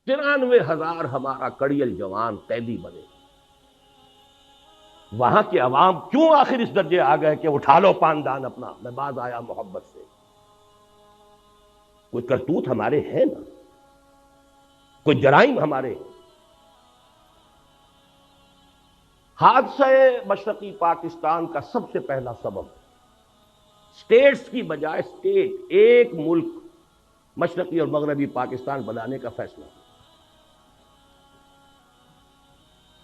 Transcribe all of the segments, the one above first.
93,000 ہمارا کڑیل جوان قیدی بنے. وہاں کے عوام کیوں آخر اس درجے آ گئے کہ اٹھا لو پاندان اپنا، میں باز آیا محبت سے. کوئی کرتوت ہمارے ہیں نا، کوئی جرائم ہمارے ہیں. حادثہ مشرقی پاکستان کا سب سے پہلا سبب اسٹیٹس کی بجائے اسٹیٹ ایک ملک مشرقی اور مغربی پاکستان بنانے کا فیصلہ.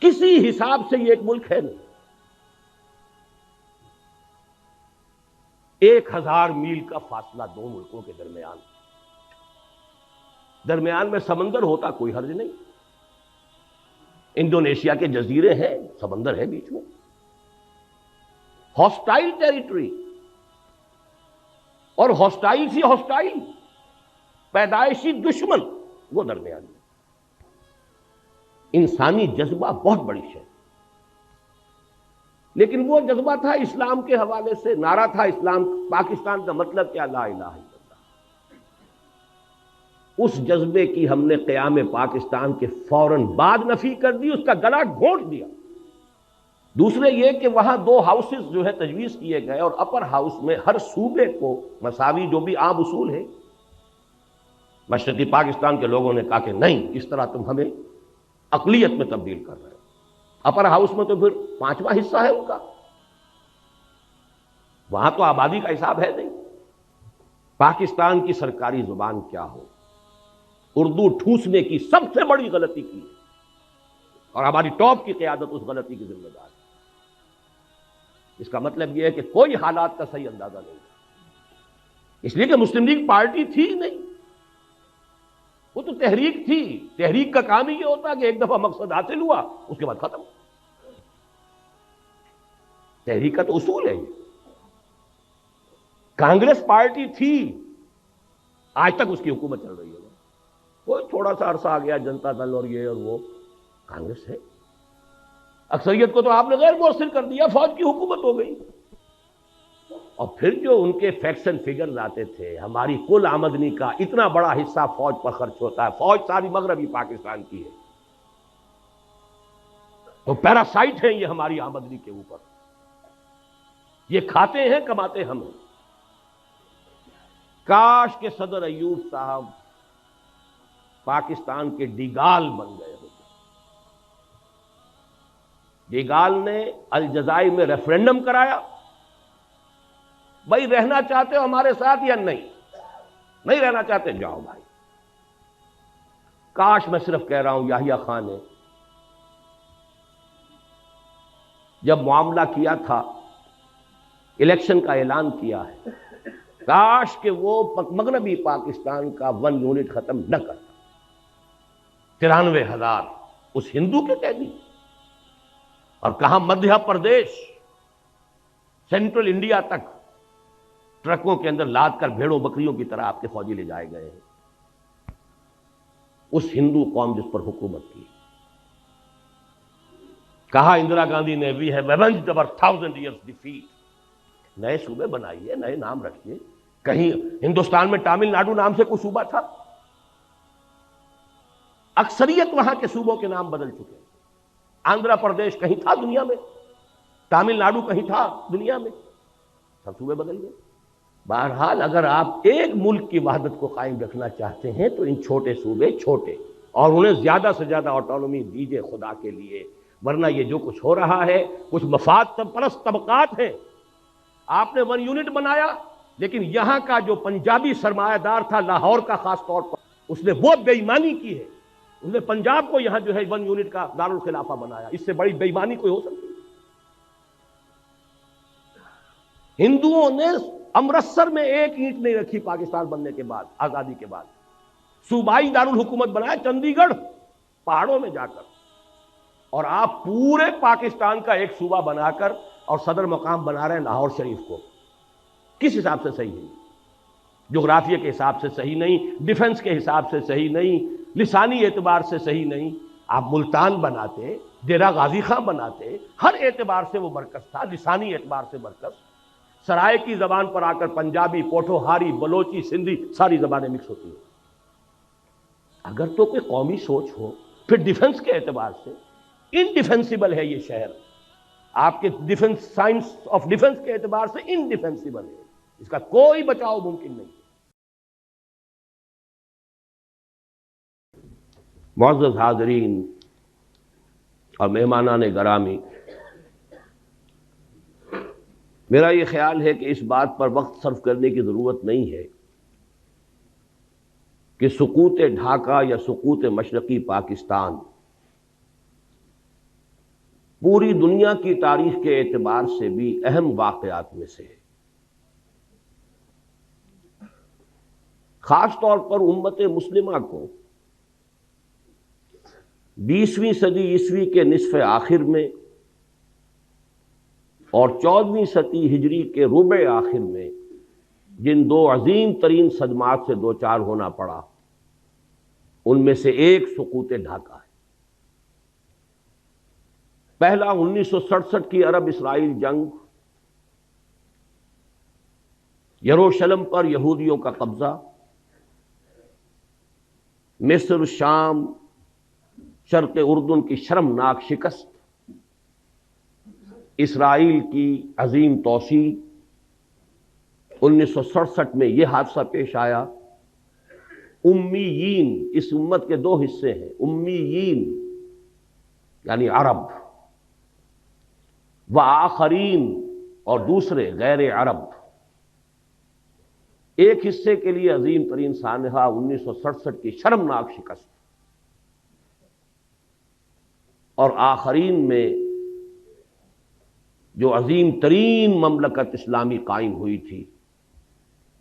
کسی حساب سے یہ ایک ملک ہے نہیں. 1,000 میل کا فاصلہ دو ملکوں کے درمیان میں سمندر ہوتا کوئی حرج نہیں. انڈونیشیا کے جزیرے ہیں، سمندر ہے بیچ میں. ہاسٹائل ٹیریٹری اور ہاسٹائل سی ہاسٹائل پیدائشی دشمن وہ درمیان میں. انسانی جذبہ بہت بڑی شے، لیکن وہ جذبہ تھا اسلام کے حوالے سے. نعرہ تھا اسلام پاکستان کا مطلب کیا؟ لا الہ الا اللہ. اس جذبے کی ہم نے قیام پاکستان کے فوراً بعد نفی کر دی، اس کا گلا گھونٹ دیا. دوسرے یہ کہ وہاں 2 ہاؤسز جو ہے تجویز کیے گئے، اور اپر ہاؤس میں ہر صوبے کو مساوی، جو بھی عام اصول ہے. مشرقی پاکستان کے لوگوں نے کہا کہ نہیں، اس طرح تم ہمیں اقلیت میں تبدیل کر رہے ہو. اپر ہاؤس میں تو پھر 5واں حصہ ہے ان کا، وہاں تو آبادی کا حساب ہے نہیں. پاکستان کی سرکاری زبان کیا ہو، اردو ٹھوسنے کی سب سے بڑی غلطی کی ہے، اور ہماری ٹاپ کی قیادت اس غلطی کی ذمہ دار ہے. اس کا مطلب یہ ہے کہ کوئی حالات کا صحیح اندازہ نہیں، اس لیے کہ مسلم لیگ پارٹی تھی نہیں، وہ تو تحریک تھی. تحریک کا کام ہی یہ ہوتا کہ ایک دفعہ مقصد حاصل ہوا اس کے بعد ختم. تحریک کا تو اصول ہے. کانگریس پارٹی تھی، آج تک اس کی حکومت چل رہی ہے. کوئی تھوڑا سا عرصہ آ گیا جنتا دل اور یہ اور وہ، کانگریس ہے. اکثریت کو تو آپ نے غیر مؤثر کر دیا، فوج کی حکومت ہو گئی. اور پھر جو ان کے فیکٹس اینڈ فگرز آتے تھے، ہماری کل آمدنی کا اتنا بڑا حصہ فوج پر خرچ ہوتا ہے، فوج ساری مغربی پاکستان کی ہے، تو پیراسائٹ ہیں یہ ہماری آمدنی کے اوپر. یہ کھاتے ہیں، کماتے ہم ہیں. کاش کہ صدر ایوب صاحب پاکستان کے ڈیگال بن گئے ہوتے. ڈیگال نے الجزائر میں ریفرنڈم کرایا، بھائی رہنا چاہتے ہو ہمارے ساتھ یا نہیں رہنا چاہتے جاؤ بھائی. کاش میں صرف کہہ رہا ہوں یحییٰ خان نے جب معاملہ کیا تھا، الیکشن کا اعلان کیا ہے، کاش کہ وہ مغربی پاکستان کا 1 یونٹ ختم نہ کرتا. 93,000 اس ہندو کے قیدی، اور کہاں مدھیہ پردیش سینٹرل انڈیا تک ٹرکوں کے اندر لاد کر بھیڑوں بکریوں کی طرح آپ کے فوجی لے جائے گئے ہیں. اس ہندو قوم جس پر حکومت کی. کہا اندرا گاندھی نے وی ہیو ایونجڈ اور 1000 years defeat. نئے صوبے بنائیے، نئے نام رکھیے. کہیں ہندوستان میں تامل ناڈو نام سے کوئی صوبہ تھا؟ اکثریت وہاں کے صوبوں کے نام بدل چکے. آندھرا پردیش کہیں تھا دنیا میں، تامل ناڈو کہیں تھا دنیا میں، سب صوبے بدل گئے. بہرحال اگر آپ ایک ملک کی وحدت کو قائم رکھنا چاہتے ہیں تو ان چھوٹے صوبے چھوٹے، اور انہیں زیادہ سے زیادہ آٹونومی دیجیے خدا کے لیے. ورنہ یہ جو کچھ ہو رہا ہے، کچھ مفاد پرست طبقات ہیں. آپ نے 1 یونٹ بنایا، لیکن یہاں کا جو پنجابی سرمایہ دار تھا لاہور کا خاص طور پر، اس نے وہ بے ایمانی کی ہے. اس نے پنجاب کو یہاں جو ہے 1 یونٹ کا دارالخلافہ بنایا. اس سے بڑی بے ایمانی کوئی ہو سکتی؟ ہندوؤں نے امرتسر میں ایک اینٹ نہیں رکھی پاکستان بننے کے بعد، آزادی کے بعد. صوبائی دارالحکومت بنایا چندی گڑھ پہاڑوں میں جا کر. اور آپ پورے پاکستان کا ایک صوبہ بنا کر اور صدر مقام بنا رہے ہیں لاہور شریف کو. کس حساب سے صحیح نہیں؟ جغرافیہ کے حساب سے صحیح نہیں، ڈیفنس کے حساب سے صحیح نہیں، لسانی اعتبار سے صحیح نہیں. آپ ملتان بناتے، ڈیرہ غازی خان بناتے، ہر اعتبار سے وہ مرکز تھا. لسانی اعتبار سے مرکز. سرائے کی زبان پر آ کر پنجابی، پوٹھوہاری، بلوچی، سندھی ساری زبانیں مکس ہوتی ہیں. اگر تو کوئی قومی سوچ ہو، پھر ڈیفنس کے اعتبار سے انڈیفینسیبل ہے یہ شہر، آپ کے ڈیفنس، سائنس آف ڈیفنس کے اعتبار سے انڈیفینسیبل ہے، اس کا کوئی بچاؤ ممکن نہیں۔ معزز حاضرین اور مہمانان گرامی، میرا یہ خیال ہے کہ اس بات پر وقت صرف کرنے کی ضرورت نہیں ہے کہ سقوط ڈھاکہ یا سقوط مشرقی پاکستان پوری دنیا کی تاریخ کے اعتبار سے بھی اہم واقعات میں سے ہے۔ خاص طور پر امت مسلمہ کو 20ویں صدی عیسوی کے نصف آخر میں اور 14ویں صدی ہجری کے ربع آخر میں جن دو عظیم ترین صدمات سے دوچار ہونا پڑا، ان میں سے ایک سقوط ڈھاکہ ہے۔ پہلا 1967 کی عرب اسرائیل جنگ، یروشلم پر یہودیوں کا قبضہ، مصر، شام، شرق اردن کی شرمناک شکست، اسرائیل کی عظیم توسیع۔ 1967 میں یہ حادثہ پیش آیا۔ امیین، اس امت کے دو حصے ہیں، امیین یعنی عرب، وآخرین اور دوسرے غیر عرب۔ ایک حصے کے لیے عظیم ترین سانحہ 1967 کی شرمناک شکست، اور آخرین میں جو عظیم ترین مملکت اسلامی قائم ہوئی تھی،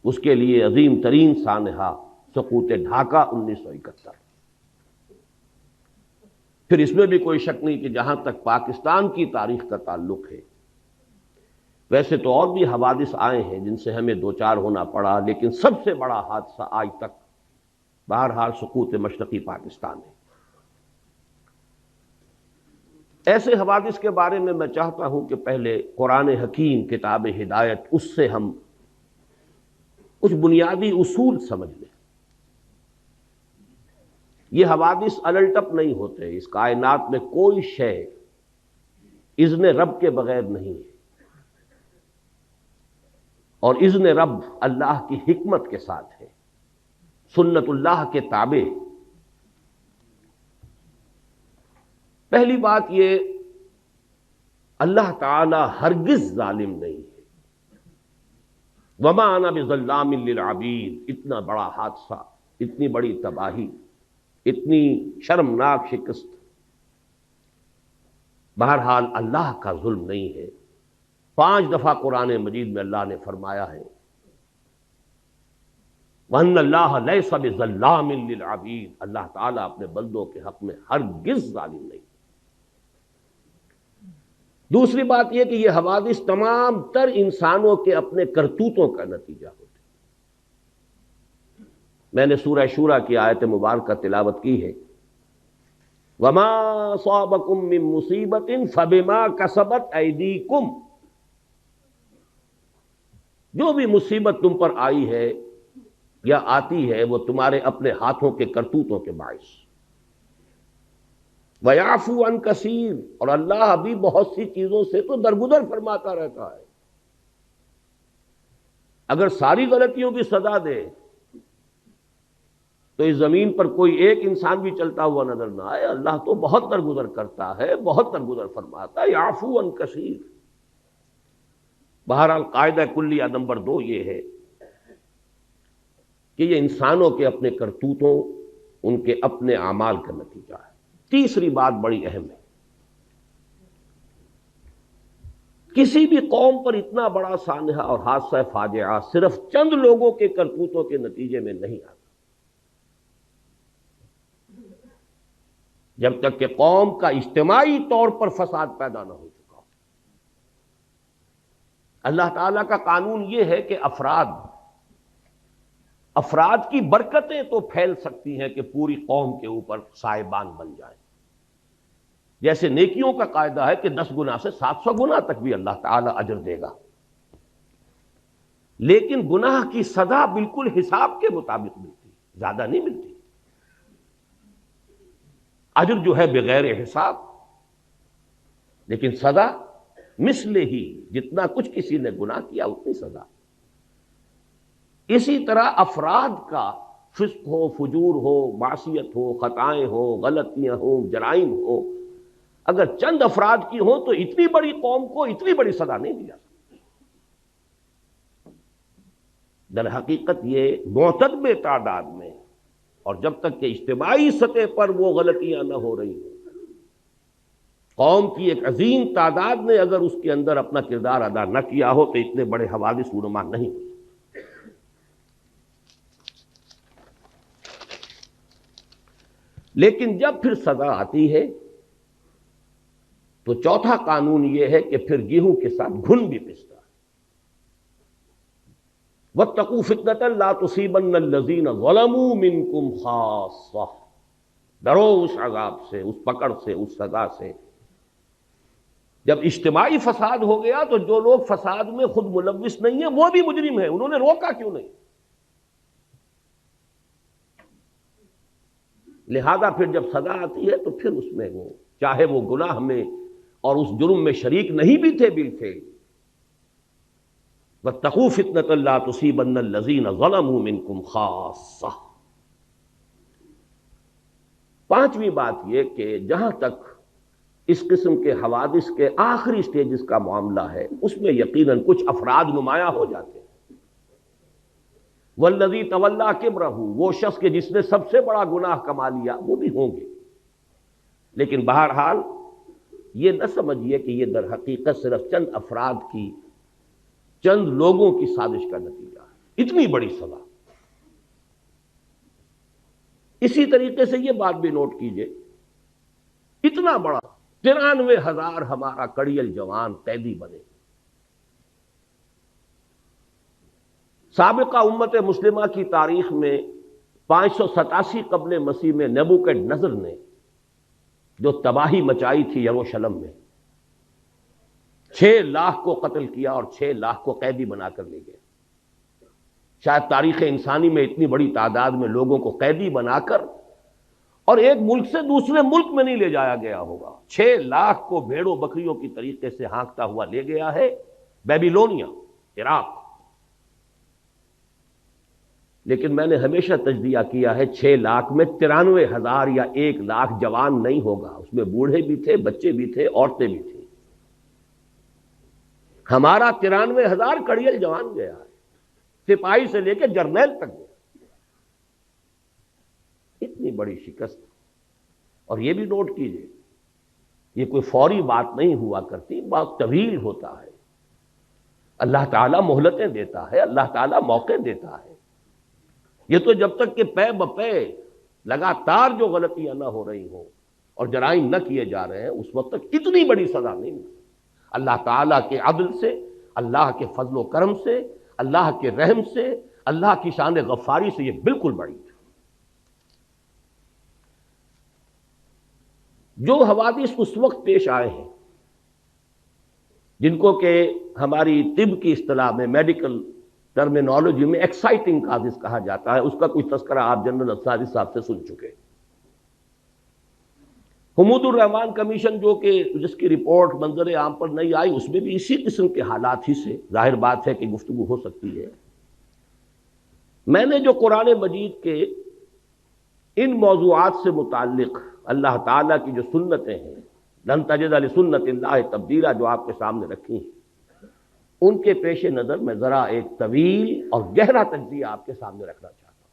اس کے لیے عظیم ترین سانحہ سقوط ڈھاکہ 1971۔ پھر اس میں بھی کوئی شک نہیں کہ جہاں تک پاکستان کی تاریخ کا تعلق ہے، ویسے تو اور بھی حوادث آئے ہیں جن سے ہمیں دوچار ہونا پڑا، لیکن سب سے بڑا حادثہ آج تک بہرحال سقوط مشرقی پاکستان ہے۔ ایسے حوادث کے بارے میں میں چاہتا ہوں کہ پہلے قرآن حکیم کتاب ہدایت، اس سے ہم کچھ بنیادی اصول سمجھ لیں۔ یہ حوادث الٹپ نہیں ہوتے، اس کائنات میں کوئی شے اذن رب کے بغیر نہیں ہے، اور اذن رب اللہ کی حکمت کے ساتھ ہے، سنت اللہ کے تابع۔ پہلی بات یہ، اللہ تعالی ہرگز ظالم نہیں ہے۔ وما انا بظلام للعبید، اتنا بڑا حادثہ، اتنی بڑی تباہی، اتنی شرمناک شکست، بہرحال اللہ کا ظلم نہیں ہے۔ 5 دفعہ قرآن مجید میں اللہ نے فرمایا ہے وَأَنَّ اللَّهَ لَيْسَ بِظَلَّامٍ لِّلْعَبِيدِ، اللہ تعالیٰ اپنے بندوں کے حق میں ہرگز ظالم نہیں۔ دوسری بات یہ کہ یہ حوادث تمام تر انسانوں کے اپنے کرتوتوں کا نتیجہ ہوتے۔ میں نے سورہ شورى کی آیت مبارکہ تلاوت کی ہے، وَمَا أَصَابَكُم مِّن مُّصِيبَةٍ فَبِمَا كَسَبَتْ أَيْدِيكُمْ، جو بھی مصیبت تم پر آئی ہے یا آتی ہے وہ تمہارے اپنے ہاتھوں کے کرتوتوں کے باعث۔ وَيَعْفُو عَن كَثِيرٍ، اور اللہ ابھی بہت سی چیزوں سے تو درگزر فرماتا رہتا ہے۔ اگر ساری غلطیوں کی سزا دے تو اس زمین پر کوئی ایک انسان بھی چلتا ہوا نظر نہ آئے۔ اللہ تو بہت درگزر کرتا ہے، بہت درگزر فرماتا ہے، یعفو عن کثیر۔ بہرحال قاعدہ کلیہ نمبر 2 یہ ہے کہ یہ انسانوں کے اپنے کرتوتوں، ان کے اپنے اعمال کا نتیجہ ہے۔ تیسری بات بڑی اہم ہے، کسی بھی قوم پر اتنا بڑا سانحہ اور حادثہ فاجعہ صرف چند لوگوں کے کرتوتوں کے نتیجے میں نہیں آتا۔ جب تک کہ قوم کا اجتماعی طور پر فساد پیدا نہ ہو چکا ہو۔ اللہ تعالیٰ کا قانون یہ ہے کہ افراد کی برکتیں تو پھیل سکتی ہیں کہ پوری قوم کے اوپر سائبان بن جائیں۔ جیسے نیکیوں کا قاعدہ ہے کہ 10 گنا سے 700 گنا تک بھی اللہ تعالیٰ اجر دے گا، لیکن گناہ کی سزا بالکل حساب کے مطابق ملتی، زیادہ نہیں ملتی۔ اجر جو ہے بغیر حساب، لیکن سزا مثل ہی، جتنا کچھ کسی نے گناہ کیا اتنی سزا۔ اسی طرح افراد کا فسق ہو، فجور ہو، معصیت ہو، خطائیں ہو، غلطیاں ہوں، جرائم ہو، اگر چند افراد کی ہوں تو اتنی بڑی قوم کو اتنی بڑی سزا نہیں دی جا سکتی۔ در حقیقت یہ معتدل تعداد میں، اور جب تک کہ اجتماعی سطح پر وہ غلطیاں نہ ہو رہی ہوں، قوم کی ایک عظیم تعداد نے اگر اس کے اندر اپنا کردار ادا نہ کیا ہو تو اتنے بڑے حوادث رونما نہیں ہو۔ لیکن جب پھر سزا آتی ہے تو چوتھا قانون یہ ہے کہ پھر گیہوں کے ساتھ گھن بھی پستا ہے۔ وَاتَّقُوا فِتْنَةً لَا تُصِيبَنَّ الَّذِينَ ظَلَمُوا مِنْكُمْ خَاصَّةً، ڈرو اس عذاب سے، اس پکڑ سے، اس سزا سے۔ جب اجتماعی فساد ہو گیا تو جو لوگ فساد میں خود ملوث نہیں ہیں وہ بھی مجرم ہیں، انہوں نے روکا کیوں نہیں؟ لہذا پھر جب سزا آتی ہے تو پھر اس میں وہ چاہے وہ گناہ میں اور اس جرم میں شریک نہیں بھی تھے بالفعل، وَاتَّقُوا فِتْنَةً لَا تُصِيبَنَّ الَّذِينَ ظَلَمُوا مِنْكُمْ خَاصَّةً۔ پانچویں بات یہ کہ جہاں تک اس قسم کے حوادث کے آخری سٹیجز کا معاملہ ہے اس میں یقیناً کچھ افراد نمایاں ہو جاتے ہیں۔ والذی تولیٰ کبرہ، وہ شخص کے جس نے سب سے بڑا گناہ کما لیا، وہ بھی ہوں گے، لیکن بہرحال یہ نہ سمجھیے کہ یہ در حقیقت صرف چند افراد کی، چند لوگوں کی سازش کا نتیجہ ہے، اتنی بڑی سزا۔ اسی طریقے سے یہ بات بھی نوٹ کیجئے، اتنا بڑا 93,000 ہمارا کڑیل جوان قیدی بنے۔ سابقہ امت مسلمہ کی تاریخ میں 587 قبل مسیح میں نیبوکڈنضر نے جو تباہی مچائی تھی یروشلم میں، 6 لاکھ کو قتل کیا اور 6 لاکھ کو قیدی بنا کر لے گئے۔ شاید تاریخ انسانی میں اتنی بڑی تعداد میں لوگوں کو قیدی بنا کر اور ایک ملک سے دوسرے ملک میں نہیں لے جایا گیا ہوگا۔ 6 لاکھ کو بھیڑوں بکریوں کی طریقے سے ہانکتا ہوا لے گیا ہے بیبیلونیا، عراق۔ لیکن میں نے ہمیشہ تجزیہ کیا ہے 6 لاکھ میں 93,000 یا 1 لاکھ جوان نہیں ہوگا، اس میں بوڑھے بھی تھے، بچے بھی تھے، عورتیں بھی تھیں۔ ہمارا 93,000 کڑیل جوان گیا ہے، سپاہی سے لے کے جرنیل تک گیا۔ اتنی بڑی شکست، اور یہ بھی نوٹ کیجئے یہ کوئی فوری بات نہیں ہوا کرتی، بات طویل ہوتا ہے۔ اللہ تعالیٰ مہلتیں دیتا ہے، اللہ تعالیٰ موقع دیتا ہے۔ یہ تو جب تک کہ پے بپے لگاتار جو غلطیاں نہ ہو رہی ہوں اور جرائم نہ کیے جا رہے ہیں اس وقت تک اتنی بڑی سزا نہیں ملتی۔ اللہ تعالیٰ کے عدل سے، اللہ کے فضل و کرم سے، اللہ کے رحم سے، اللہ کی شان غفاری سے یہ بالکل بڑی ہے۔ جو حوادث اس وقت پیش آئے ہیں جن کو کہ ہماری طب کی اصطلاح میں، میڈیکل ٹرمینالوجی میں ایکسائٹنگ کازز کہا جاتا ہے، اس کا کوئی تذکرہ آپ جنرل انصاری صاحب سے سن چکے۔ حمود الرحمان کمیشن جو کہ جس کی رپورٹ منظر عام پر نہیں آئی، اس میں بھی اسی قسم کے حالات ہی سے ظاہر بات ہے کہ گفتگو ہو سکتی ہے۔ میں نے جو قرآن مجید کے ان موضوعات سے متعلق اللہ تعالیٰ کی جو سنتیں ہیں، لن تجد لسنت اللہ تبدیلا، جو آپ کے سامنے رکھی ہیں، ان کے پیش نظر میں ذرا ایک طویل اور گہرا تجزیہ آپ کے سامنے رکھنا چاہتا ہوں۔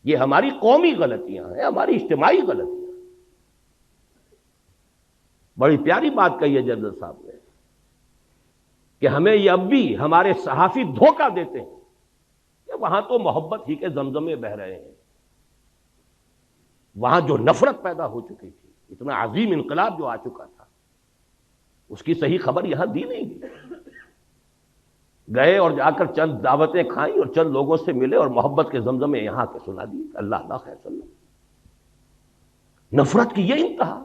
یہ ہماری قومی غلطیاں ہیں، ہماری اجتماعی غلطیاں۔ بڑی پیاری بات کہی ہے جنرل صاحب نے کہ ہمیں یہ اب بھی ہمارے صحافی دھوکہ دیتے ہیں کہ وہاں تو محبت ہی کے زمزمے بہ رہے ہیں، وہاں جو نفرت پیدا ہو چکی تھی، اتنا عظیم انقلاب جو آ چکا تھا، اس کی صحیح خبر یہاں دی نہیں گئی۔ گئے اور جا کر چند دعوتیں کھائیں اور چند لوگوں سے ملے اور محبت کے زمزمے یہاں کے سنا دیے۔ اللہ اللہ خیر صلی اللہ۔ نفرت کی یہ انتہا،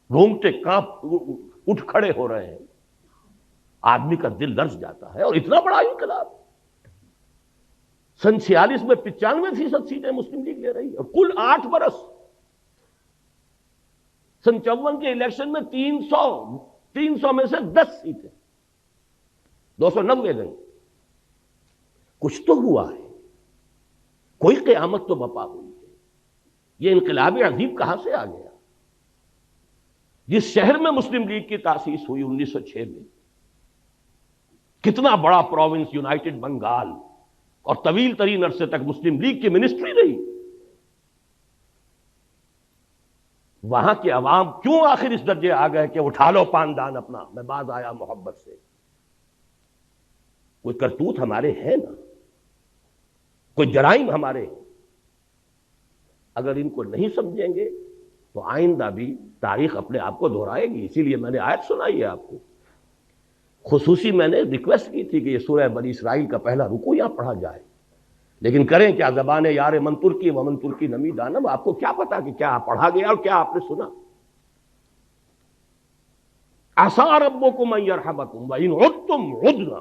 رونگٹے کانپ اٹھ کھڑے ہو رہے ہیں، آدمی کا دل لرز جاتا ہے۔ اور اتنا بڑا انقلاب، سن 46 میں 95% سیٹیں مسلم لیگ لے رہی ہے، اور کل 8 برس سن 54 کے الیکشن میں 300 میں سے 10 سیٹیں 290 گئی. کچھ تو ہوا ہے, کوئی قیامت تو بپا ہوئی ہے. یہ انقلاب عظیم کہاں سے آ گیا؟ جس شہر میں مسلم لیگ کی تاسیس ہوئی 1906 میں, کتنا بڑا پروونس یونائٹڈ بنگال, اور طویل ترین عرصے تک مسلم لیگ کی منسٹری رہی. وہاں کے عوام کیوں آخر اس درجے آ گئے کہ اٹھا لو پاندان اپنا, میں باز آیا محبت سے؟ کوئی کرتوت ہمارے ہیں نا, کوئی جرائم ہمارے ہیں. اگر ان کو نہیں سمجھیں گے تو آئندہ بھی تاریخ اپنے آپ کو دہرائے گی. اسی لیے میں نے آیت سنائی ہے آپ کو. خصوصی میں نے ریکویسٹ کی تھی کہ یہ سورہ بنی اسرائیل کا پہلا رکوع یہاں پڑھا جائے, لیکن کریں کیا, زبان یار من ترکی و من ترکی نمی دانم. آپ کو کیا پتا کہ کیا پڑھا گیا اور کیا آپ نے سنا. عسیٰ ربکم ان یرحمکم وان عدتم عدنا.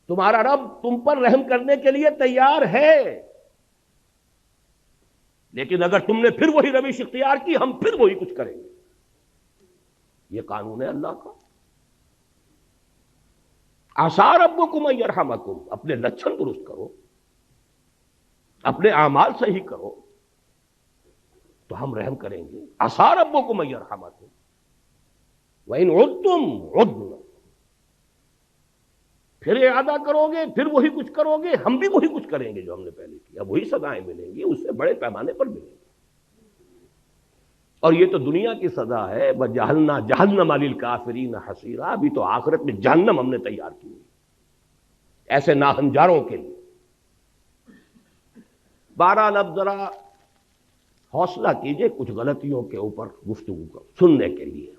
تمہارا رب تم پر رحم کرنے کے لیے تیار ہے, لیکن اگر تم نے پھر وہی روش اختیار کی, ہم پھر وہی کچھ کریں گے. یہ قانون ہے اللہ کا. عسیٰ ربکم ان یرحمکم. اپنے لچھن درست کرو, اپنے اعمال صحیح کرو, تو ہم رحم کریں گے. عسیٰ ربکم ان یرحمکم وان عدتم عدنا. پھر اعادہ کرو گے, پھر وہی کچھ کرو گے, ہم بھی وہی کچھ کریں گے جو ہم نے پہلے کیا. وہی سزائیں ملیں گی, اس سے بڑے پیمانے پر ملیں گی. اور یہ تو دنیا کی سزا ہے. وَجَعَلْنَا جَهَنَّمَ لِلْكَافِرِينَ حَصِيرًا. ابھی تو آخرت میں جہنم ہم نے تیار کی ہے ایسے ناہنجاروں کے لیے. بہرحال اب ذرا حوصلہ کیجئے کچھ غلطیوں کے اوپر گفتگو کو سننے کے لیے.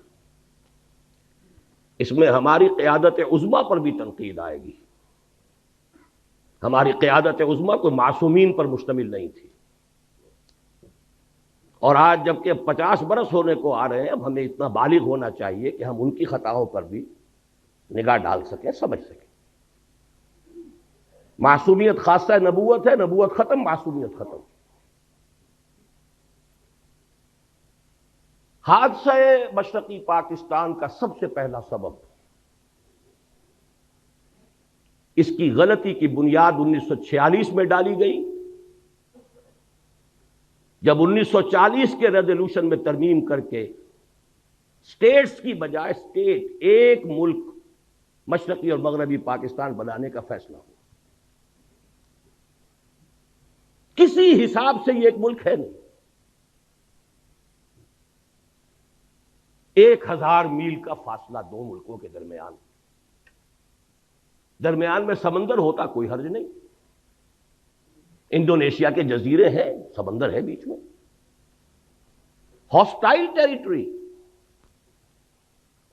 اس میں ہماری قیادت عظمیٰ پر بھی تنقید آئے گی. ہماری قیادت عظمیٰ کوئی معصومین پر مشتمل نہیں تھی, اور آج جبکہ 50 برس ہونے کو آ رہے ہیں, اب ہمیں اتنا بالغ ہونا چاہیے کہ ہم ان کی خطاؤں پر بھی نگاہ ڈال سکیں, سمجھ سکیں. معصومیت خاصہ نبوت ہے, نبوت ختم, معصومیت ختم. حادثہ مشرقی پاکستان کا سب سے پہلا سبب, اس کی غلطی کی بنیاد 1946 میں ڈالی گئی, جب 1940 کے ریزولوشن میں ترمیم کر کے اسٹیٹس کی بجائے اسٹیٹ, ایک ملک مشرقی اور مغربی پاکستان بنانے کا فیصلہ ہوا. کسی حساب سے یہ ایک ملک ہے نہیں. 1000 میل کا فاصلہ دو ملکوں کے درمیان, درمیان میں سمندر ہوتا کوئی حرج نہیں. انڈونیشیا کے جزیرے ہیں, سمندر ہے بیچ میں. ہاسٹائل ٹیریٹری,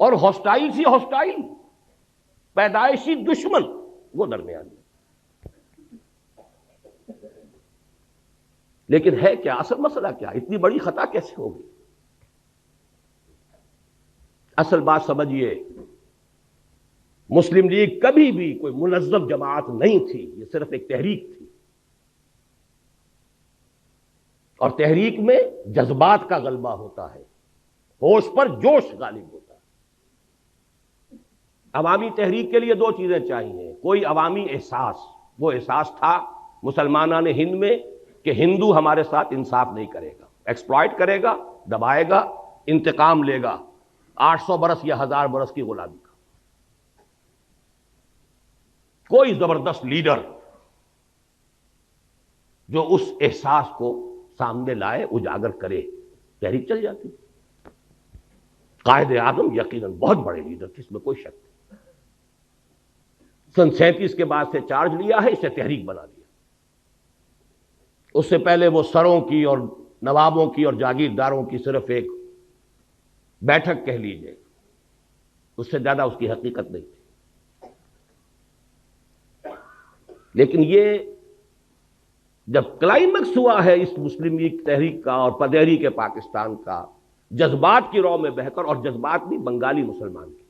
اور ہاسٹائل سی ہاسٹائل, پیدائشی دشمن, وہ درمیان میں. لیکن ہے کیا اصل مسئلہ, کیا اتنی بڑی خطا کیسے ہوگی؟ اصل بات سمجھیے, مسلم لیگ کبھی بھی کوئی منظم جماعت نہیں تھی, یہ صرف ایک تحریک تھی. اور تحریک میں جذبات کا غلبہ ہوتا ہے, ہوش پر جوش غالب ہوتا ہے. عوامی تحریک کے لیے دو چیزیں چاہیے, کوئی عوامی احساس, وہ احساس تھا مسلمانان ہند میں کہ ہندو ہمارے ساتھ انصاف نہیں کرے گا, ایکسپلائٹ کرے گا, دبائے گا, انتقام لے گا 800 برس یا 1000 برس کی غلامی کا. کوئی زبردست لیڈر جو اس احساس کو سامنے لائے, اجاگر کرے, تحریک چل جاتی. قائد اعظم یقیناً بہت بڑے لیڈر تھے, اس میں کوئی شک نہیں. سن 37 کے بعد سے چارج لیا ہے, اسے تحریک بنا دیا. اس سے پہلے وہ سروں کی اور نوابوں کی اور جاگیرداروں کی صرف ایک بیٹھک کہہ لیجئے, اس سے زیادہ اس کی حقیقت نہیں تھی. لیکن یہ جب کلائمیکس ہوا ہے اس مسلم لیگ تحریک کا اور تحریک پاکستان کا, جذبات کی رو میں بہ کر, اور جذبات بھی بنگالی مسلمان کی,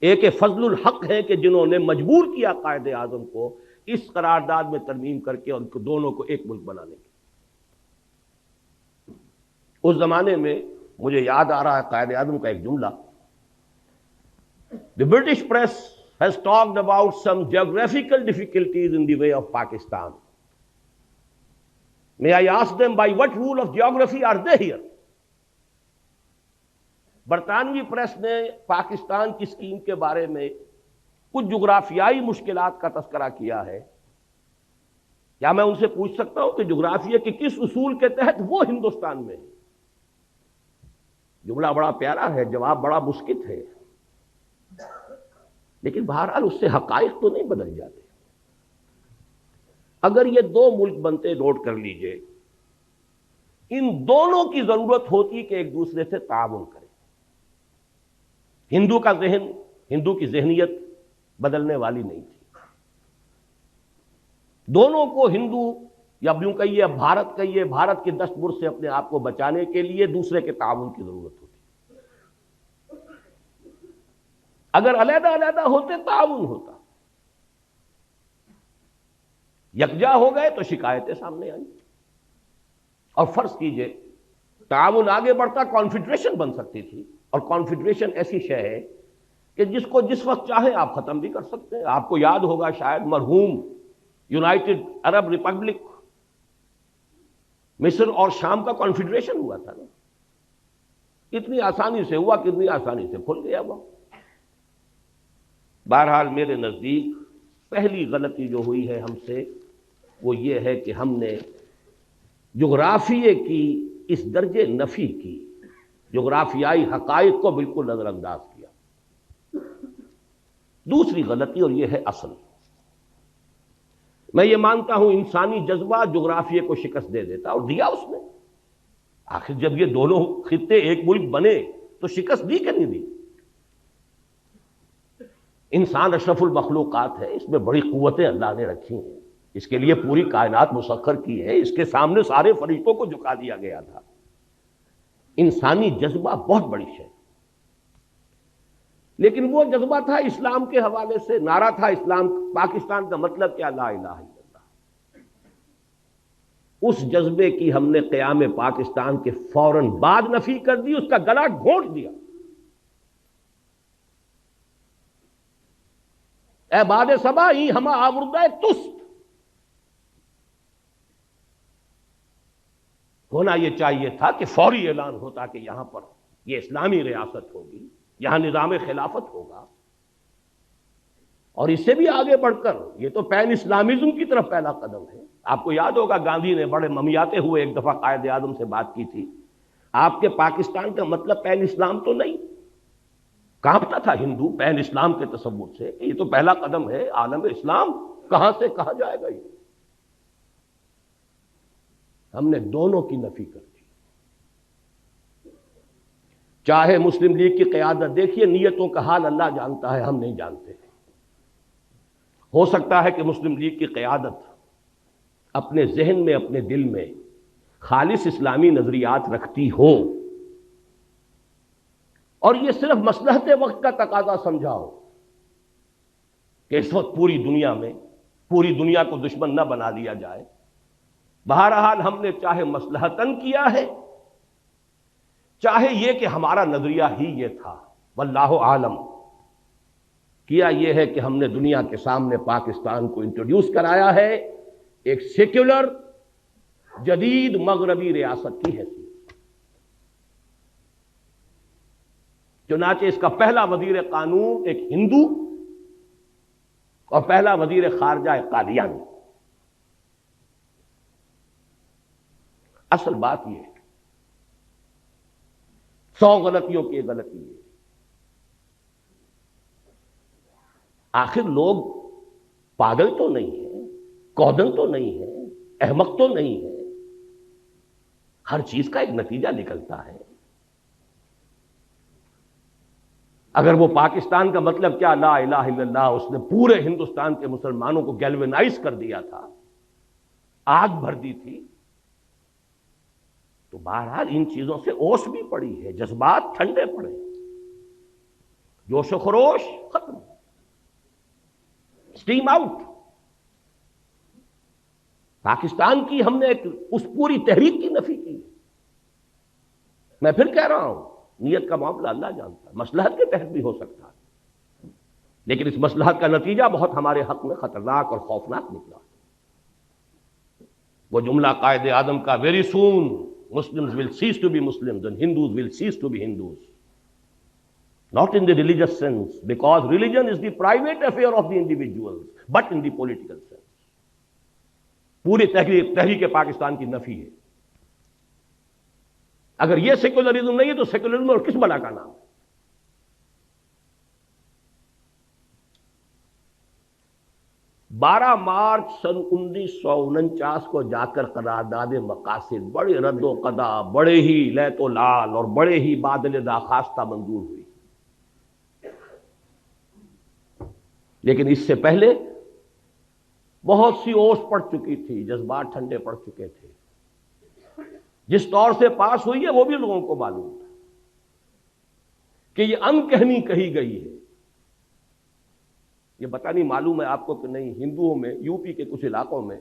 ایک فضل الحق ہے کہ جنہوں نے مجبور کیا قائد اعظم کو اس قرارداد میں ترمیم کر کے ان کو دونوں کو ایک ملک بنانے کی. اس زمانے میں مجھے یاد آ رہا ہے قائد اعظم کا ایک جملہ، The British press has talked about some geographical difficulties in the way of Pakistan. May I ask them by what rule of geography are they here? برطانوی پریس نے پاکستان کی اسکیم کے بارے میں کچھ جغرافیائی مشکلات کا تذکرہ کیا ہے. کیا میں ان سے پوچھ سکتا ہوں کہ جغرافیہ کے کس اصول کے تحت وہ ہندوستان میں ہے؟ جملہ بڑا پیارا ہے، جواب بڑا مسکت ہے، لیکن بہرحال اس سے حقائق تو نہیں بدل جاتے. اگر یہ دو ملک بنتے، نوٹ کر لیجئے، ان دونوں کی ضرورت ہوتی کہ ایک دوسرے سے تعاون کریں. ہندو کا ذہن، ہندو کی ذہنیت بدلنے والی نہیں تھی. دونوں کو ہندو یا یوں کہیے بھارت کہیے، بھارت کے دست برد سے اپنے آپ کو بچانے کے لیے دوسرے کے تعاون کی ضرورت ہوتی. اگر علیحدہ علیحدہ ہوتے تعاون ہوتا، یکجا ہو گئے تو شکایتیں سامنے آئیں. اور فرض کیجئے تعاون آگے بڑھتا، کانفیڈریشن بن سکتی تھی. اور کانفیڈریشن ایسی شے ہے کہ جس کو جس وقت چاہیں آپ ختم بھی کر سکتے ہیں. آپ کو یاد ہوگا شاید مرحوم یونائٹڈ عرب ریپبلک مصر اور شام کا کانفیڈریشن ہوا تھا نا، کتنی آسانی سے ہوا، کتنی آسانی سے کھل گیا وہ. بہرحال میرے نزدیک پہلی غلطی جو ہوئی ہے ہم سے وہ یہ ہے کہ ہم نے جغرافیے کی اس درجے نفی کی، جغرافیائی حقائق کو بالکل نظر انداز کیا. دوسری غلطی، اور یہ ہے اصل، میں یہ مانتا ہوں انسانی جذبہ جغرافیے کو شکست دے دیتا، اور دیا اس نے. آخر جب یہ دونوں خطے ایک ملک بنے تو شکست دی کہ نہیں دی؟ انسان اشرف المخلوقات ہے، اس میں بڑی قوتیں اللہ نے رکھی ہیں، اس کے لیے پوری کائنات مسخر کی ہے، اس کے سامنے سارے فرشتوں کو جھکا دیا گیا تھا. انسانی جذبہ بہت بڑی شے، لیکن وہ جذبہ تھا اسلام کے حوالے سے، نعرہ تھا اسلام، پاکستان کا مطلب کیا؟ لا الہ الا اللہ. اس جذبے کی ہم نے قیام پاکستان کے فوراً بعد نفی کر دی، اس کا گلا گھونٹ دیا. اے باد صبا ای ہما آوردہ تست. ہونا یہ چاہیے تھا کہ فوری اعلان ہوتا کہ یہاں پر یہ اسلامی ریاست ہوگی، یہاں نظام خلافت ہوگا. اور اس سے بھی آگے بڑھ کر یہ تو پین اسلامزم کی طرف پہلا قدم ہے. آپ کو یاد ہوگا گاندھی نے بڑے ممیاتے ہوئے ایک دفعہ قائد اعظم سے بات کی تھی، آپ کے پاکستان کا مطلب پین اسلام تو نہیں؟ کانپتا تھا ہندو پین اسلام کے تصور سے کہ یہ تو پہلا قدم ہے، عالم اسلام کہاں سے کہاں جائے گا. یہ ہم نے دونوں کی نفی کر دی. چاہے مسلم لیگ کی قیادت، دیکھیے نیتوں کا حال اللہ جانتا ہے، ہم نہیں جانتے. ہو سکتا ہے کہ مسلم لیگ کی قیادت اپنے ذہن میں، اپنے دل میں خالص اسلامی نظریات رکھتی ہو، اور یہ صرف مصلحت وقت کا تقاضا سمجھاؤ کہ اس وقت پوری دنیا میں پوری دنیا کو دشمن نہ بنا دیا جائے. بہرحال ہم نے چاہے مصلحتاً کیا ہے، چاہے یہ کہ ہمارا نظریہ ہی یہ تھا، واللہ عالم، کیا یہ ہے کہ ہم نے دنیا کے سامنے پاکستان کو انٹروڈیوس کرایا ہے ایک سیکولر جدید مغربی ریاست کی حیثیت. چنانچہ اس کا پہلا وزیر قانون ایک ہندو اور پہلا وزیر خارجہ ایک قادیانی. اصل بات یہ ہے، 100 غلطیوں کی ایک غلطی ہے. آخر لوگ پاگل تو نہیں ہیں، کودن تو نہیں ہیں، احمق تو نہیں ہیں، ہر چیز کا ایک نتیجہ نکلتا ہے. اگر وہ پاکستان کا مطلب کیا لا الہ الا اللہ، اس نے پورے ہندوستان کے مسلمانوں کو گیلوینائز کر دیا تھا، آگ بھر دی تھی، تو بہرحال ان چیزوں سے اوس بھی پڑی ہے، جذبات ٹھنڈے پڑے، جوش و خروش ختم، اسٹیم آؤٹ. پاکستان کی ہم نے اس پوری تحریک کی نفی کی. میں پھر کہہ رہا ہوں، نیت کا معاملہ اللہ جانتا ہے، مصلحت کے تحت بھی ہو سکتا ہے، لیکن اس مصلحت کا نتیجہ بہت ہمارے حق میں خطرناک اور خوفناک نکلا۔ وہ جملہ قائد اعظم کا very soon Muslims will cease to be Muslims and Hindus will cease to be Hindus. Not in the religious sense, because religion is the private affair of the individuals, but in the political sense. پوری تحریک پاکستان کی نفی ہے۔ اگر یہ secularism نہیں ہے تو سیکولرزم اور کس بلا کا نام ہے؟ 12 مارچ سن 1949 کو جا کر قرارداد مقاصد بڑے رد و قدا، بڑے ہی لیت و لال اور بڑے ہی بادل داخواستہ منظور ہوئی، لیکن اس سے پہلے بہت سی اوس پڑ چکی تھی، جذبات ٹھنڈے پڑ چکے تھے۔ جس طور سے پاس ہوئی ہے وہ بھی لوگوں کو معلوم تھا کہ یہ ان کہنی کہی گئی ہے۔ یہ پتہ نہیں معلوم ہے آپ کو کہ نہیں، ہندوؤں میں یو پی کے کچھ علاقوں میں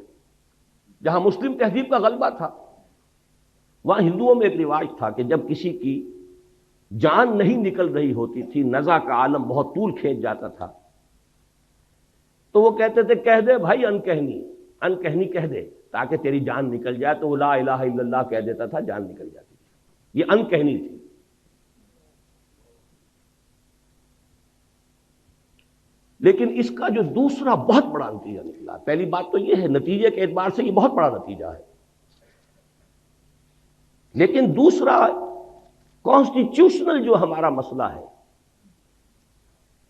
جہاں مسلم تہذیب کا غلبہ تھا، وہاں ہندوؤں میں ایک رواج تھا کہ جب کسی کی جان نہیں نکل رہی ہوتی تھی، نزع کا عالم بہت طول کھینچ جاتا تھا، تو وہ کہتے تھے کہہ دے بھائی ان کہنی کہہ دے تاکہ تیری جان نکل جائے، تو وہ لا الہ الا اللہ کہہ دیتا تھا، جان نکل جاتی تھی۔ یہ ان کہنی تھی۔ لیکن اس کا جو دوسرا بہت بڑا نتیجہ نکلا، پہلی بات تو یہ ہے نتیجے کے اعتبار سے یہ بہت بڑا نتیجہ ہے، لیکن دوسرا کانسٹیٹیوشنل جو ہمارا مسئلہ ہے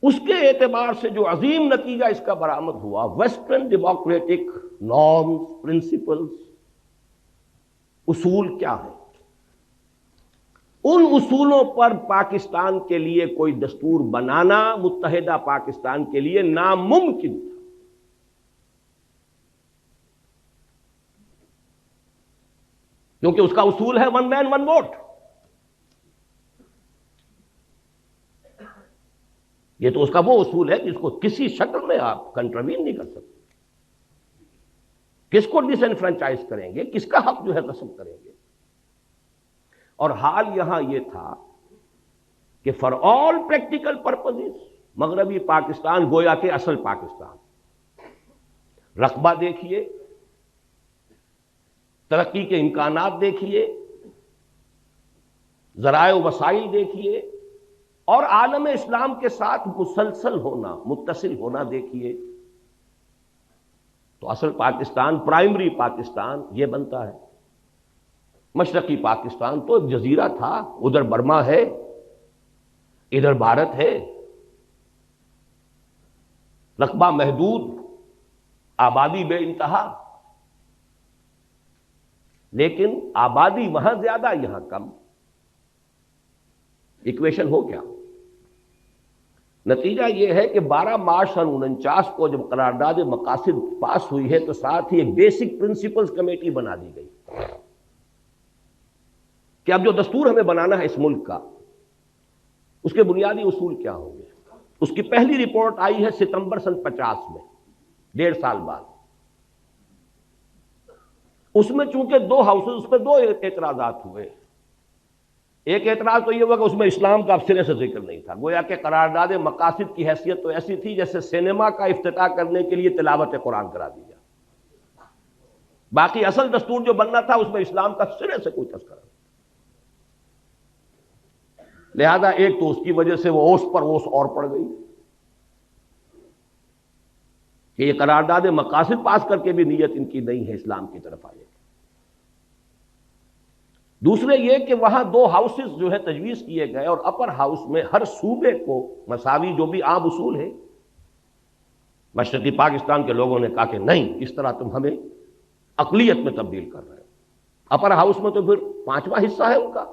اس کے اعتبار سے جو عظیم نتیجہ اس کا برآمد ہوا، ویسٹرن ڈیموکریٹک نارمز، پرنسپلز، اصول کیا ہے؟ ان اصولوں پر پاکستان کے لیے کوئی دستور بنانا متحدہ پاکستان کے لیے ناممکن تھا۔ کیونکہ اس کا اصول ہے ون مین ون ووٹ۔ یہ تو اس کا وہ اصول ہے جس کو کسی شکل میں آپ کنٹروین نہیں کر سکتے۔ کس کو ڈس انفرنچائز کریں گے، کس کا حق جو ہے غصب کریں گے؟ اور حال یہاں یہ تھا کہ فار آل پریکٹیکل پرپزز مغربی پاکستان گویا کہ اصل پاکستان، رقبہ دیکھیے، ترقی کے امکانات دیکھیے، ذرائع و وسائل دیکھیے، اور عالم اسلام کے ساتھ مسلسل ہونا، متصل ہونا دیکھیے، تو اصل پاکستان، پرائمری پاکستان یہ بنتا ہے۔ مشرقی پاکستان تو ایک جزیرہ تھا، ادھر برما ہے، ادھر بھارت ہے، رقبہ محدود، آبادی بے انتہا، لیکن آبادی وہاں زیادہ یہاں کم۔ ایکویشن ہو کیا؟ نتیجہ یہ ہے کہ 12 مارچ سن 49 کو جب قرارداد مقاصد پاس ہوئی ہے تو ساتھ ہی ایک بیسک پرنسپلز کمیٹی بنا دی گئی کہ اب جو دستور ہمیں بنانا ہے اس ملک کا، اس کے بنیادی اصول کیا ہوں گے۔ اس کی پہلی رپورٹ آئی ہے ستمبر سن 50 میں، 1.5 سال بعد۔ اس میں چونکہ 2 ہاؤسز، اس پہ 2 اعتراضات ہوئے۔ ایک اعتراض تو یہ ہوا کہ اس میں اسلام کا اب سرے سے ذکر نہیں تھا، گویا کہ قرارداد مقاصد کی حیثیت تو ایسی تھی جیسے سینما کا افتتاح کرنے کے لیے تلاوت قرآن کرا دی جائے، باقی اصل دستور جو بننا تھا اس میں اسلام کا سرے سے کوئی تذکرہ نہیں۔ لہذا ایک تو اس کی وجہ سے وہ اوس پر اوس اور پڑ گئی کہ یہ قرارداد مقاصد پاس کر کے بھی نیت ان کی نہیں ہے اسلام کی طرف آنے کی۔ دوسرے یہ کہ وہاں 2 ہاؤسز جو ہے تجویز کیے گئے، اور اپر ہاؤس میں ہر صوبے کو مساوی، جو بھی عام اصول ہے۔ مشرقی پاکستان کے لوگوں نے کہا کہ نہیں، اس طرح تم ہمیں اقلیت میں تبدیل کر رہے ہو۔ اپر ہاؤس میں تو پھر 5واں حصہ ہے ان کا،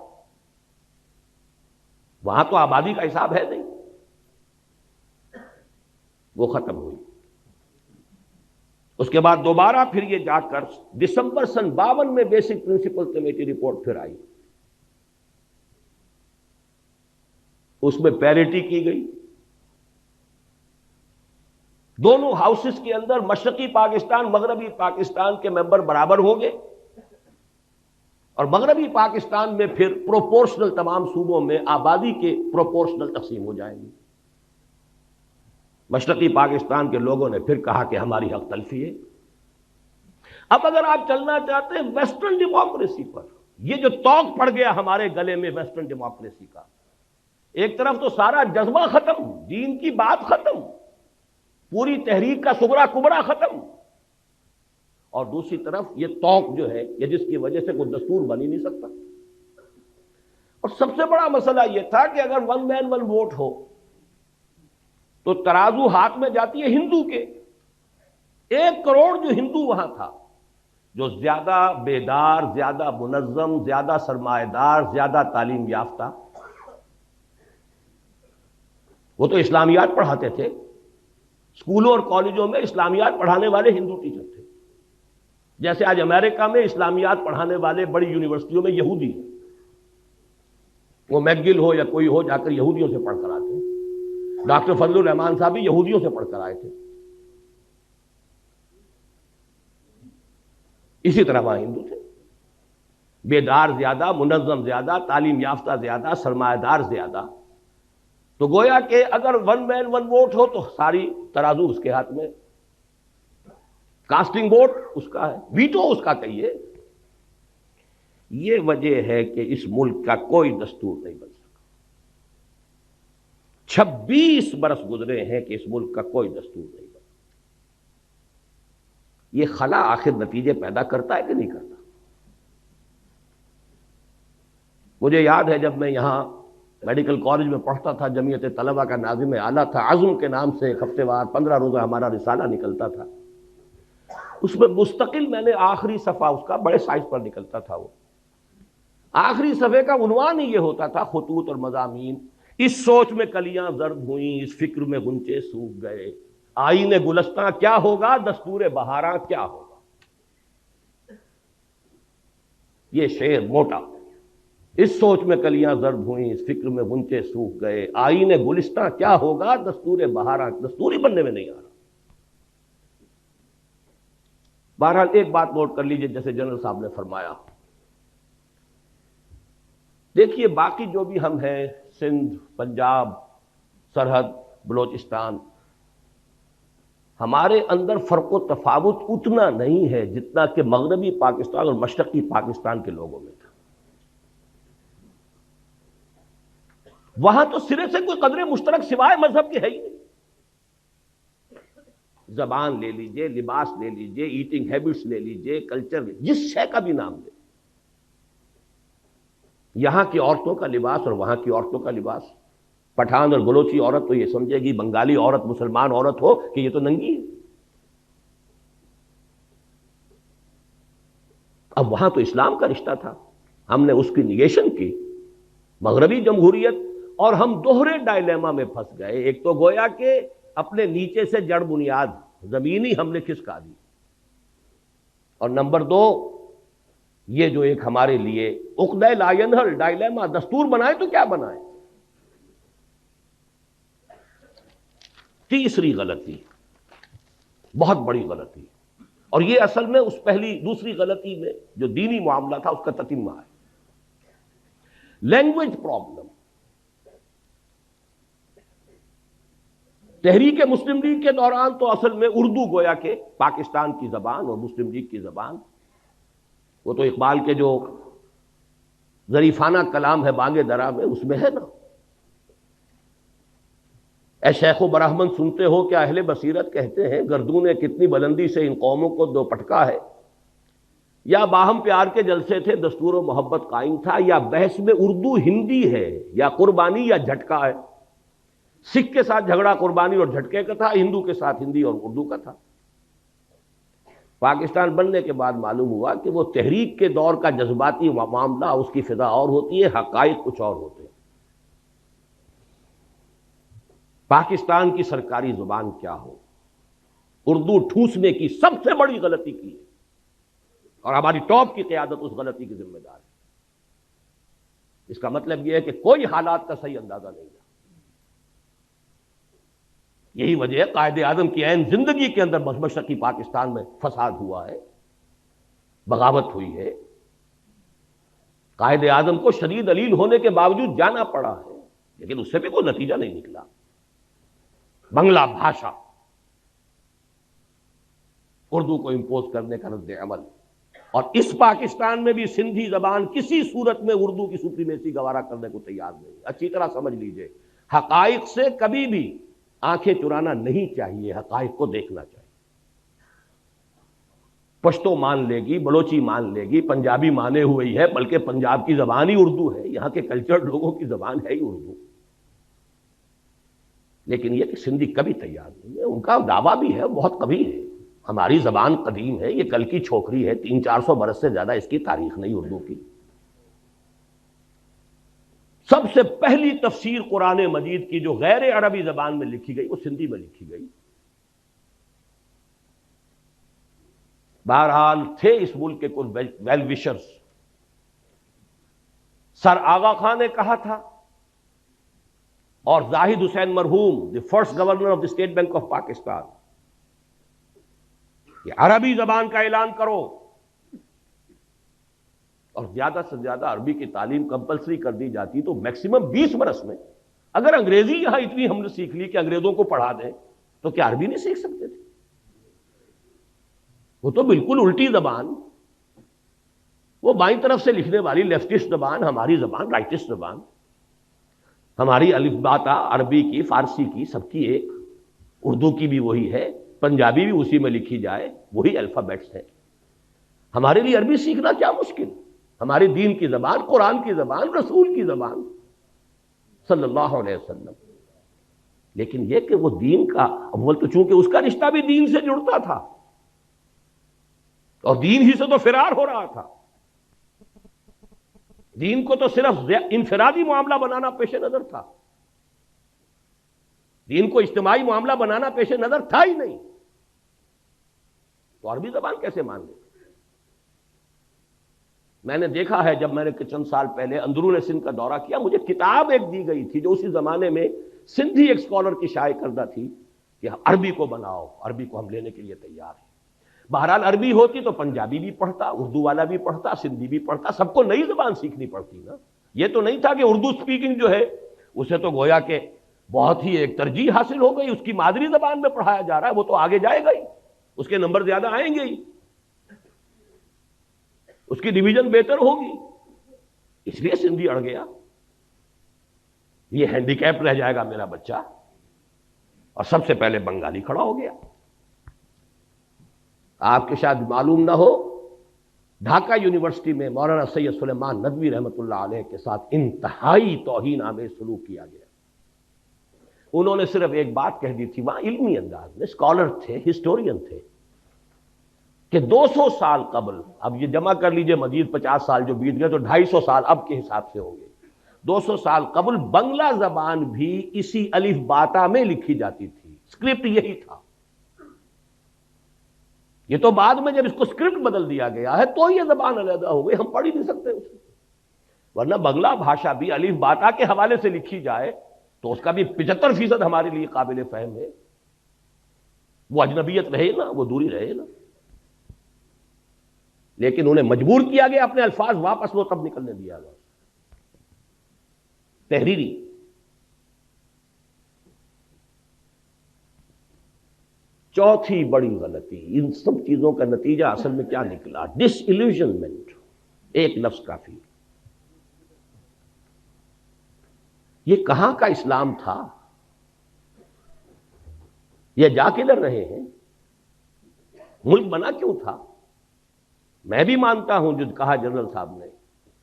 وہاں تو آبادی کا حساب ہے نہیں، وہ ختم ہوئی۔ اس کے بعد دوبارہ پھر یہ جا کر دسمبر سن 52 میں بیسک پرنسپل کمیٹی رپورٹ پھر آئی، اس میں پیرٹی کی گئی، دونوں ہاؤسز کے اندر مشرقی پاکستان، مغربی پاکستان کے ممبر برابر ہوں گے، اور مغربی پاکستان میں پھر پروپورشنل تمام صوبوں میں آبادی کے پروپورشنل تقسیم ہو جائے گی۔ مشرقی پاکستان کے لوگوں نے پھر کہا کہ ہماری حق تلفی ہے۔ اب اگر آپ چلنا چاہتے ہیں ویسٹرن ڈیموکریسی پر، یہ جو توق پڑ گیا ہمارے گلے میں ویسٹرن ڈیموکریسی کا، ایک طرف تو سارا جذبہ ختم، دین کی بات ختم، پوری تحریک کا سغرا کبرا ختم، اور دوسری طرف یہ توق جو ہے یہ جس کی وجہ سے کوئی دستور بن ہی نہیں سکتا۔ اور سب سے بڑا مسئلہ یہ تھا کہ اگر ون مین ون ووٹ ہو تو ترازو ہاتھ میں جاتی ہے ہندو کے۔ 1 کروڑ جو ہندو وہاں تھا، جو زیادہ بیدار، زیادہ منظم، زیادہ سرمایہ دار، زیادہ تعلیم یافتہ، وہ تو اسلامیات پڑھاتے تھے، اسکولوں اور کالجوں میں اسلامیات پڑھانے والے ہندو ٹیچر تھے، جیسے آج امریکہ میں اسلامیات پڑھانے والے بڑی یونیورسٹیوں میں یہودی ہیں، وہ میکگل ہو یا کوئی ہو، جا کر یہودیوں سے پڑھ کر آتے ہیں۔ ڈاکٹر فضل الرحمان صاحب بھی یہودیوں سے پڑھ کر آئے تھے۔ اسی طرح وہاں ہندو تھے، بیدار زیادہ، منظم زیادہ، تعلیم یافتہ زیادہ، سرمایہ دار زیادہ۔ تو گویا کہ اگر ون مین ون ووٹ ہو تو ساری ترازو اس کے ہاتھ میں، کاسٹنگ ووٹ اس کا ہے، ویٹو اس کا کہیے۔ یہ وجہ ہے کہ اس ملک کا کوئی دستور نہیں بن سکا۔ 26 برس گزرے ہیں کہ اس ملک کا کوئی دستور نہیں بنا۔ یہ خلا آخر نتیجے پیدا کرتا ہے کہ نہیں کرتا؟ مجھے یاد ہے جب میں یہاں میڈیکل کالج میں پڑھتا تھا، جمعیت طلبہ کا ناظم اعلیٰ تھا، عزم کے نام سے ایک ہفتے وار 15 روزہ ہمارا رسالہ نکلتا تھا۔ اس میں مستقل میں نے آخری صفحہ اس کا بڑے سائز پر نکلتا تھا، وہ آخری صفحے کا عنوان ہی یہ ہوتا تھا، خطوط اور مضامین: اس سوچ میں کلیاں زرد ہوئیں، اس فکر میں غنچے سوکھ گئے، آئین گلستاں کیا ہوگا، دستور بہاراں کیا ہوگا۔ یہ شعر موٹا: اس سوچ میں کلیاں زرد ہوئیں، اس فکر میں غنچے سوکھ گئے، آئین گلستاں کیا ہوگا، دستور بہاراں، دستوری بننے میں نہیں آ رہا۔ بہرحال ایک بات نوٹ کر لیجئے، جیسے جنرل صاحب نے فرمایا، دیکھیے باقی جو بھی ہم ہیں، سندھ، پنجاب، سرحد، بلوچستان، ہمارے اندر فرق و تفاوت اتنا نہیں ہے جتنا کہ مغربی پاکستان اور مشرقی پاکستان کے لوگوں میں تھا۔ وہاں تو سرے سے کوئی قدر مشترک سوائے مذہب کے ہے ہی نہیں۔ زبان لے لیجئے، لباس لے لیجئے، ایٹنگ ہیبٹس لے لیجئے، کلچر، جس شے کا بھی نام لے، یہاں کی عورتوں کا لباس اور وہاں کی عورتوں کا لباس، پٹھان اور بلوچی عورت تو یہ سمجھے گی، بنگالی عورت مسلمان عورت ہو کہ یہ تو ننگی ہے۔ اب وہاں تو اسلام کا رشتہ تھا، ہم نے اس کی نیگیشن کی، مغربی جمہوریت، اور ہم دوہرے ڈائلیما میں پھنس گئے۔ ایک تو گویا کہ اپنے نیچے سے جڑ بنیاد زمینی ہم نے کھسکا دی، اور نمبر 2 یہ جو ایک ہمارے لیے عقدہ لا ینحل ڈائلیما، دستور بنائے تو کیا بنائے۔ تیسری غلطی، بہت بڑی غلطی، اور یہ اصل میں اس دوسری غلطی میں جو دینی معاملہ تھا اس کا تتمہ ہے، لینگویج پرابلم۔ تحریک مسلم لیگ کے دوران تو اصل میں اردو گویا کہ پاکستان کی زبان اور مسلم لیگ کی زبان، وہ تو اقبال کے جو ظریفانہ کلام ہے بانگ درا میں، اس میں ہے نا، اے شیخ و برہمن سنتے ہو کیا اہل بصیرت کہتے ہیں، گردوں نے کتنی بلندی سے ان قوموں کو دو پٹکا ہے، یا باہم پیار کے جلسے تھے دستور و محبت قائم تھا، یا بحث میں اردو ہندی ہے، یا قربانی یا جھٹکا ہے۔ سکھ کے ساتھ جھگڑا قربانی اور جھٹکے کا تھا، ہندو کے ساتھ ہندی اور اردو کا تھا۔ پاکستان بننے کے بعد معلوم ہوا کہ وہ تحریک کے دور کا جذباتی معاملہ، اس کی فضا اور ہوتی ہے، حقائق کچھ اور ہوتے ہیں۔ پاکستان کی سرکاری زبان کیا ہو، اردو ٹھوسنے کی سب سے بڑی غلطی کی ہے، اور ہماری ٹاپ کی قیادت اس غلطی کی ذمہ دار ہے۔ اس کا مطلب یہ ہے کہ کوئی حالات کا صحیح اندازہ نہیں تھا۔ یہی وجہ ہے قائد اعظم کی عین زندگی کے اندر مشرقی پاکستان میں فساد ہوا ہے، بغاوت ہوئی ہے، قائد اعظم کو شدید علیل ہونے کے باوجود جانا پڑا ہے، لیکن اس سے بھی کوئی نتیجہ نہیں نکلا۔ بنگلہ بھاشا، اردو کو امپوز کرنے کا رد عمل، اور اس پاکستان میں بھی سندھی زبان کسی صورت میں اردو کی سپریمیسی گوارا کرنے کو تیار نہیں۔ اچھی طرح سمجھ لیجئے، حقائق سے کبھی بھی آنکھیں چرانا نہیں چاہیے، حقائق کو دیکھنا چاہیے۔ پشتو مان لے گی، بلوچی مان لے گی، پنجابی مانے ہوئی ہے، بلکہ پنجاب کی زبان ہی اردو ہے، یہاں کے کلچرڈ لوگوں کی زبان ہے ہی اردو، لیکن یہ کہ سندھی کبھی تیار نہیں ہے۔ ان کا دعویٰ بھی ہے، بہت کبھی ہے، ہماری زبان قدیم ہے، یہ کل کی چھوکری ہے، 300-400 برس سے زیادہ اس کی تاریخ نہیں اردو کی۔ سب سے پہلی تفسیر قرآن مجید کی جو غیر عربی زبان میں لکھی گئی وہ سندھی میں لکھی گئی۔ بہرحال تھے اس ملک کے کچھ ویل وشرز، سر آغا خان نے کہا تھا، اور زاہد حسین مرحوم، the first governor of the state bank of Pakistan, کہ عربی زبان کا اعلان کرو، اور زیادہ سے زیادہ عربی کی تعلیم کمپلسری کر دی جاتی تو میکسیمم 20 برس میں اگر انگریزی یہاں اتنی ہم نے سیکھ لی کہ انگریزوں کو پڑھا دیں تو کیا عربی نہیں سیکھ سکتے تھے؟ وہ تو بالکل الٹی زبان، وہ بائیں طرف سے لکھنے والی لیفٹسٹ زبان، ہماری زبان رائٹسٹ زبان، ہماری الف با تا عربی کی، فارسی کی، سب کی ایک، اردو کی بھی وہی ہے، پنجابی بھی اسی میں لکھی جائے، وہی الفابیٹس ہے۔ ہمارے لیے عربی سیکھنا کیا مشکل؟ ہمارے دین کی زبان، قرآن کی زبان، رسول کی زبان صلی اللہ علیہ وسلم۔ لیکن یہ کہ وہ دین کا، اول تو چونکہ اس کا رشتہ بھی دین سے جڑتا تھا اور دین ہی سے تو فرار ہو رہا تھا، دین کو تو صرف انفرادی معاملہ بنانا پیش نظر تھا، دین کو اجتماعی معاملہ بنانا پیش نظر تھا ہی نہیں، تو عربی زبان کیسے مان لیں؟ میں نے دیکھا ہے، جب میں نے چند سال پہلے اندرون سندھ کا دورہ کیا، مجھے کتاب ایک دی گئی تھی جو اسی زمانے میں سندھی ایک اسکالر کی شائع کردہ تھی کہ عربی کو بناؤ، عربی کو ہم لینے کے لیے تیار ہیں۔ بہرحال عربی ہوتی تو پنجابی بھی پڑھتا، اردو والا بھی پڑھتا، سندھی بھی پڑھتا، سب کو نئی زبان سیکھنی پڑتی نا۔ یہ تو نہیں تھا کہ اردو سپیکنگ جو ہے اسے تو گویا کہ بہت ہی ایک ترجیح حاصل ہو گئی، اس کی مادری زبان میں پڑھایا جا رہا ہے، وہ تو آگے جائے گا ہی، اس کے نمبر زیادہ آئیں گے ہی، اس کی ڈویژن بہتر ہوگی، اس لیے سندھی اڑ گیا۔ یہ ہینڈی کیپ رہ جائے گا میرا بچہ، اور سب سے پہلے بنگالی کھڑا ہو گیا۔ آپ کے شاید معلوم نہ ہو، ڈھاکہ یونیورسٹی میں مولانا سید سلیمان ندوی رحمۃ اللہ علیہ کے ساتھ انتہائی توہین آمیز سلوک کیا گیا۔ انہوں نے صرف ایک بات کہہ دی تھی، وہاں علمی انداز میں، اسکالر تھے، ہسٹورین تھے، کہ 200 سال قبل، اب یہ جمع کر لیجئے مزید 50 سال جو بیت گئے تو 250 سال اب کے حساب سے ہوں گے، 200 سال قبل بنگلہ زبان بھی اسی الف باتا میں لکھی جاتی تھی، اسکرپٹ یہی تھا۔ یہ تو بعد میں جب اس کو اسکرپٹ بدل دیا گیا ہے تو یہ زبان علیحدہ ہو گئی، ہم پڑھ ہی نہیں سکتے اسے، ورنہ بنگلہ بھاشا بھی الف باتا کے حوالے سے لکھی جائے تو اس کا بھی 75% ہمارے لیے قابل فہم ہے، وہ اجنبیت رہے نا، وہ دوری رہے نا، لیکن انہیں مجبور کیا گیا اپنے الفاظ واپس لو تب نکلنے دیا گیا تحریری۔ چوتھی بڑی غلطی، ان سب چیزوں کا نتیجہ اصل میں کیا نکلا؟ ڈس ایلیوژنمنٹ، ایک لفظ کافی۔ یہ کہاں کا اسلام تھا؟ یہ جا کدھر رہے ہیں؟ ملک بنا کیوں تھا؟ میں بھی مانتا ہوں جو کہا جنرل صاحب نے،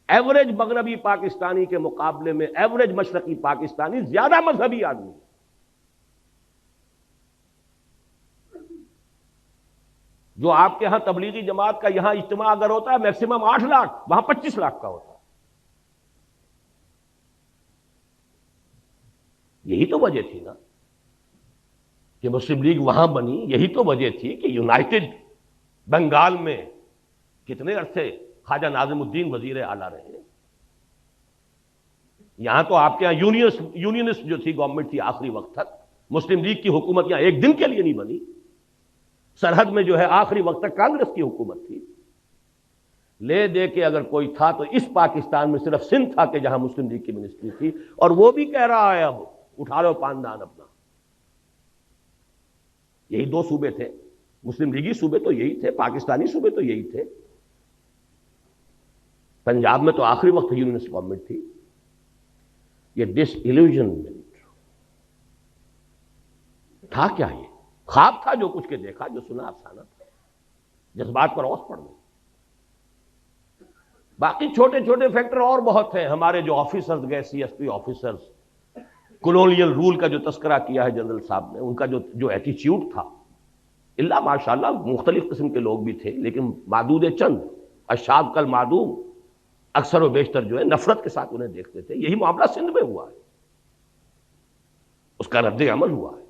ایوریج مغربی پاکستانی کے مقابلے میں ایوریج مشرقی پاکستانی زیادہ مذہبی آدمی، جو آپ کے ہاں تبلیغی جماعت کا یہاں اجتماع اگر ہوتا ہے میکسیمم 8 لاکھ، وہاں 25 لاکھ کا ہوتا ہے۔ یہی تو وجہ تھی نا کہ مسلم لیگ وہاں بنی، یہی تو وجہ تھی کہ یونائٹڈ بنگال میں کتنے عرصے خواجہ ناظم الدین وزیر اعلیٰ رہے، یہاں تو آپ کے یہاں یونینسٹ جو تھی گورنمنٹ تھی آخری وقت تک، مسلم لیگ کی حکومت یہاں ایک دن کے لیے نہیں بنی، سرحد میں جو ہے آخری وقت تک کانگریس کی حکومت تھی۔ لے دے کے اگر کوئی تھا تو اس پاکستان میں صرف سندھ تھا کہ جہاں مسلم لیگ کی منسٹری تھی، اور وہ بھی کہہ رہا ہے اب اٹھا لو پاندان اپنا۔ یہی دو صوبے تھے، مسلم لیگی صوبے تو یہی تھے، پاکستانی صوبے تو یہی تھے۔ پنجاب میں تو آخری وقت یونینسٹ گورنمنٹ تھی۔ یہ ڈس ایلیوژنمنٹ تھا کیا؟ یہ خواب تھا جو کچھ کے دیکھا، جو سنا افسانہ تھا، جذبات پر اوس پڑ گئی۔ باقی چھوٹے چھوٹے فیکٹر اور بہت ہیں۔ ہمارے جو آفیسرز گئے، C S P officers, colonial rule کا جو تذکرہ کیا ہے جنرل صاحب نے، ان کا جو ایٹیچیوڈ تھا، اللہ ماشاءاللہ مختلف قسم کے لوگ بھی تھے، لیکن معدود چند، اشاد کل معدوم، اکثر و بیشتر جو ہے نفرت کے ساتھ انہیں دیکھتے تھے۔ یہی معاملہ سندھ میں ہوا ہے، اس کا رد عمل ہوا ہے۔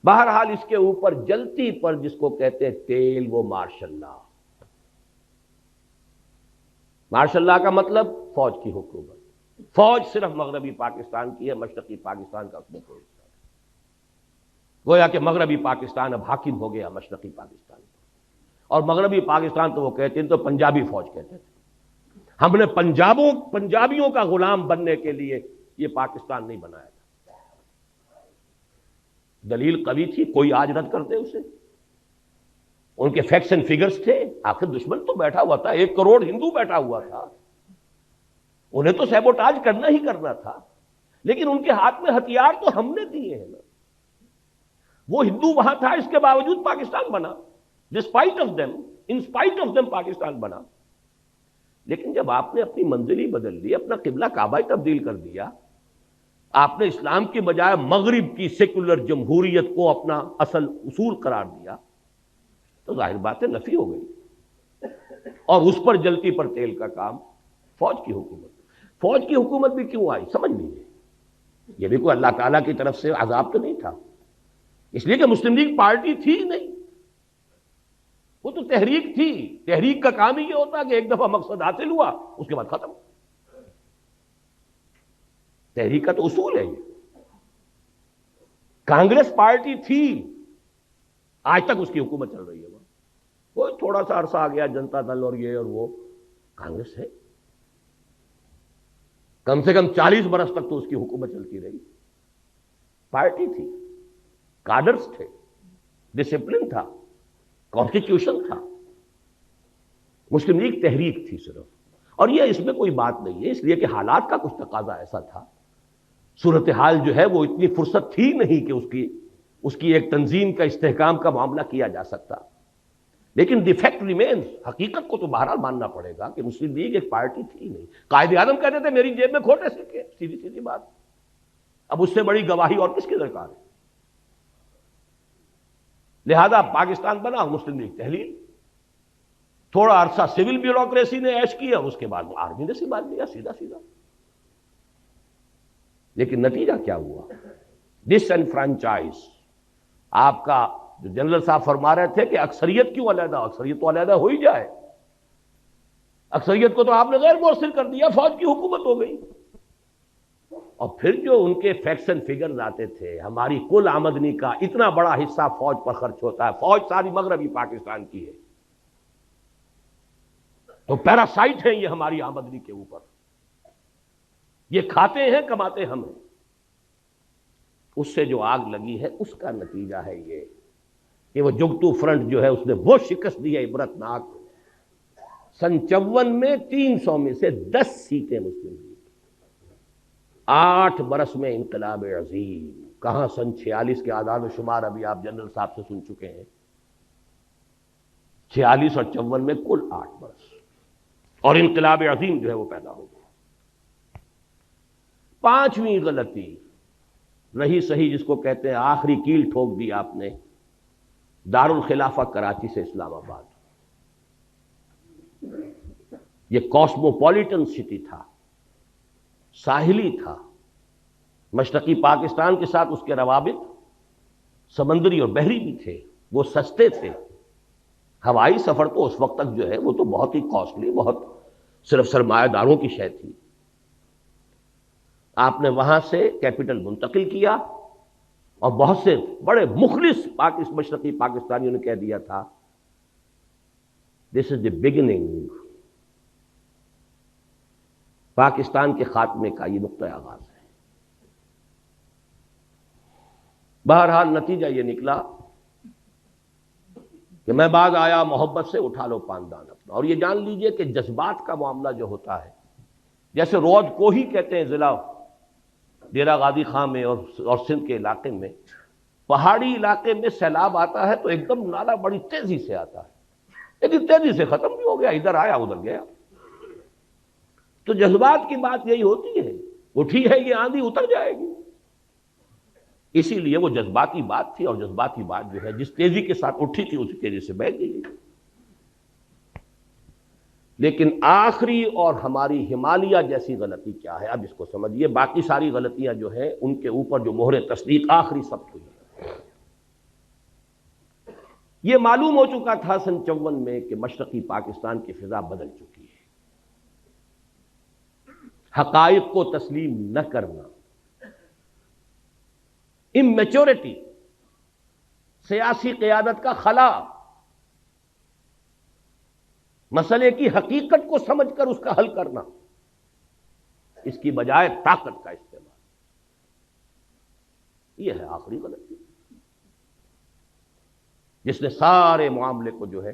بہرحال اس کے اوپر جلتی پر جس کو کہتے ہیں تیل، وہ مارشل لا۔ مارشل لا کا مطلب فوج کی حکومت۔ فوج صرف مغربی پاکستان کی ہے، مشرقی پاکستان کا اس میں کوئی حصہ نہیں۔ گویا کہ مغربی پاکستان اب حاکم ہو گیا مشرقی پاکستان پر، اور مغربی پاکستان تو وہ کہتے ہیں تو پنجابی فوج کہتے تھے۔ ہم نے پنجابیوں کا غلام بننے کے لیے یہ پاکستان نہیں بنایا تھا۔ دلیل قوی تھی، کوئی آج رد کر دے اسے۔ ان کے فیکٹس اینڈ فگرز تھے، آخر دشمن تو بیٹھا ہوا تھا، 1 کروڑ ہندو بیٹھا ہوا تھا، انہیں تو سیبوٹاج کرنا ہی کرنا تھا، لیکن ان کے ہاتھ میں ہتھیار تو ہم نے دیے ہیں نا۔ وہ ہندو وہاں تھا، اس کے باوجود پاکستان بنا، despite of them, in spite of them Pakistan بنا۔ لیکن جب آپ نے اپنی منزلی بدل لی، اپنا قبلہ کعبہ تبدیل کر دیا، آپ نے اسلام کی بجائے مغرب کی سیکولر جمہوریت کو اپنا اصل اصول قرار دیا، تو ظاہر بات ہے نفی ہو گئی۔ اور اس پر جلتی پر تیل کا کام، فوج کی حکومت۔ فوج کی حکومت بھی کیوں آئی سمجھ لیجیے، یہ بھی کوئی اللہ تعالیٰ کی طرف سے عذاب تو نہیں تھا، اس لیے کہ مسلم لیگ پارٹی تھی نہیں، وہ تو تحریک تھی۔ تحریک کا کام ہی یہ ہوتا کہ ایک دفعہ مقصد حاصل ہوا، اس کے بعد ختم۔ تحریک کا تو اصول ہے یہ۔ کانگریس پارٹی تھی، آج تک اس کی حکومت چل رہی ہے وہاں۔ کوئی تھوڑا سا عرصہ آ گیا جنتا دل اور یہ اور وہ، کانگریس ہے، کم سے کم 40 برس تک تو اس کی حکومت چلتی رہی۔ پارٹی تھی، کادرز تھے، ڈسپلن تھا، کانسٹیٹیوشن تھا۔ مسلم لیگ تحریک تھی صرف، اور یہ اس میں کوئی بات نہیں ہے، اس لیے کہ حالات کا کچھ تقاضا ایسا تھا، صورتحال جو ہے وہ اتنی فرصت تھی نہیں کہ اس کی ایک تنظیم کا استحکام کا معاملہ کیا جا سکتا۔ لیکن دی فیکٹ ریمینز، حقیقت کو تو بہرحال ماننا پڑے گا کہ مسلم لیگ ایک پارٹی تھی نہیں۔ قائد اعظم کہتے تھے میری جیب میں کھوٹے سکے، سیدھی سیدھی بات۔ اب اس سے بڑی گواہی اور کس کی درکار ہے؟ لہذا پاکستان بنا، مسلم لیگ تحلیل، تھوڑا عرصہ سول بیوروکریسی نے عیش کیا، اس کے بعد آرمی نے سنبھال لیا سیدھا سیدھا۔ لیکن نتیجہ کیا ہوا؟ ڈس انفرانچائز۔ آپ کا جو جنرل صاحب فرما رہے تھے کہ اکثریت کیوں علیحدہ، اکثریت تو علیحدہ ہو ہی جائے، اکثریت کو تو آپ نے غیر مؤثر کر دیا، فوج کی حکومت ہو گئی۔ اور پھر جو ان کے فیکٹس اینڈ فگرز آتے تھے، ہماری کل آمدنی کا اتنا بڑا حصہ فوج پر خرچ ہوتا ہے، فوج ساری مغربی پاکستان کی ہے، تو پیراسائٹ ہیں یہ ہماری آمدنی کے اوپر، یہ کھاتے ہیں کماتے ہم ہیں۔ اس سے جو آگ لگی ہے اس کا نتیجہ ہے یہ کہ وہ جگتو فرنٹ جو ہے اس نے وہ شکست دی ہے عبرتناک۔ سن 54 میں 300 میں سے 10 سیٹیں مسلم لیگ، 8 برس میں انقلاب عظیم۔ کہاں سن 46 کے اعداد و شمار ابھی آپ جنرل صاحب سے سن چکے ہیں، 46 اور 54 میں کل 8 برس، اور انقلاب عظیم جو ہے وہ پیدا ہو گیا۔ 5ویں غلطی رہی صحیح، جس کو کہتے ہیں آخری کیل ٹھوک دی آپ نے، دارالخلافہ کراچی سے اسلام آباد۔ یہ کاسموپولیٹن سٹی تھا، ساحلی تھا، مشرقی پاکستان کے ساتھ اس کے روابط سمندری اور بحری بھی تھے، وہ سستے تھے۔ ہوائی سفر تو اس وقت تک جو ہے وہ تو بہت ہی کاسٹلی، بہت صرف سرمایہ داروں کی شے تھی۔ آپ نے وہاں سے کیپٹل منتقل کیا، اور بہت سے بڑے مخلص مشرقی پاکستانیوں نے کہہ دیا تھا دس از دی بگننگ. پاکستان کے خاتمے کا یہ نقطۂ آغاز ہے. بہرحال نتیجہ یہ نکلا کہ میں بعد آیا محبت سے اٹھا لو پاندان اپنا. اور یہ جان لیجئے کہ جذبات کا معاملہ جو ہوتا ہے، جیسے رود کوہی کہتے ہیں ضلع ڈیرہ غازی خان میں اور سندھ کے علاقے میں، پہاڑی علاقے میں سیلاب آتا ہے تو ایک دم نالا بڑی تیزی سے آتا ہے، لیکن تیزی سے ختم بھی ہو گیا، ادھر آیا ادھر گیا. تو جذبات کی بات یہی ہوتی ہے، اٹھی ہے یہ آندھی اتر جائے گی. اسی لیے وہ جذباتی بات تھی، اور جذباتی بات جو ہے جس تیزی کے ساتھ اٹھی تھی اسی تیزی سے بہہ گئی. لیکن آخری اور ہماری ہمالیہ جیسی غلطی کیا ہے، اب اس کو سمجھیے. باقی ساری غلطیاں جو ہیں ان کے اوپر جو مہر تصدیق آخری ثبت ہوئی ہے. یہ معلوم ہو چکا تھا سن 54 میں کہ مشرقی پاکستان کی فضا بدل چکی ہے. حقائق کو تسلیم نہ کرنا، اممیچورٹی، سیاسی قیادت کا خلا، مسئلے کی حقیقت کو سمجھ کر اس کا حل کرنا، اس کی بجائے طاقت کا استعمال، یہ ہے آخری غلطی جس نے سارے معاملے کو جو ہے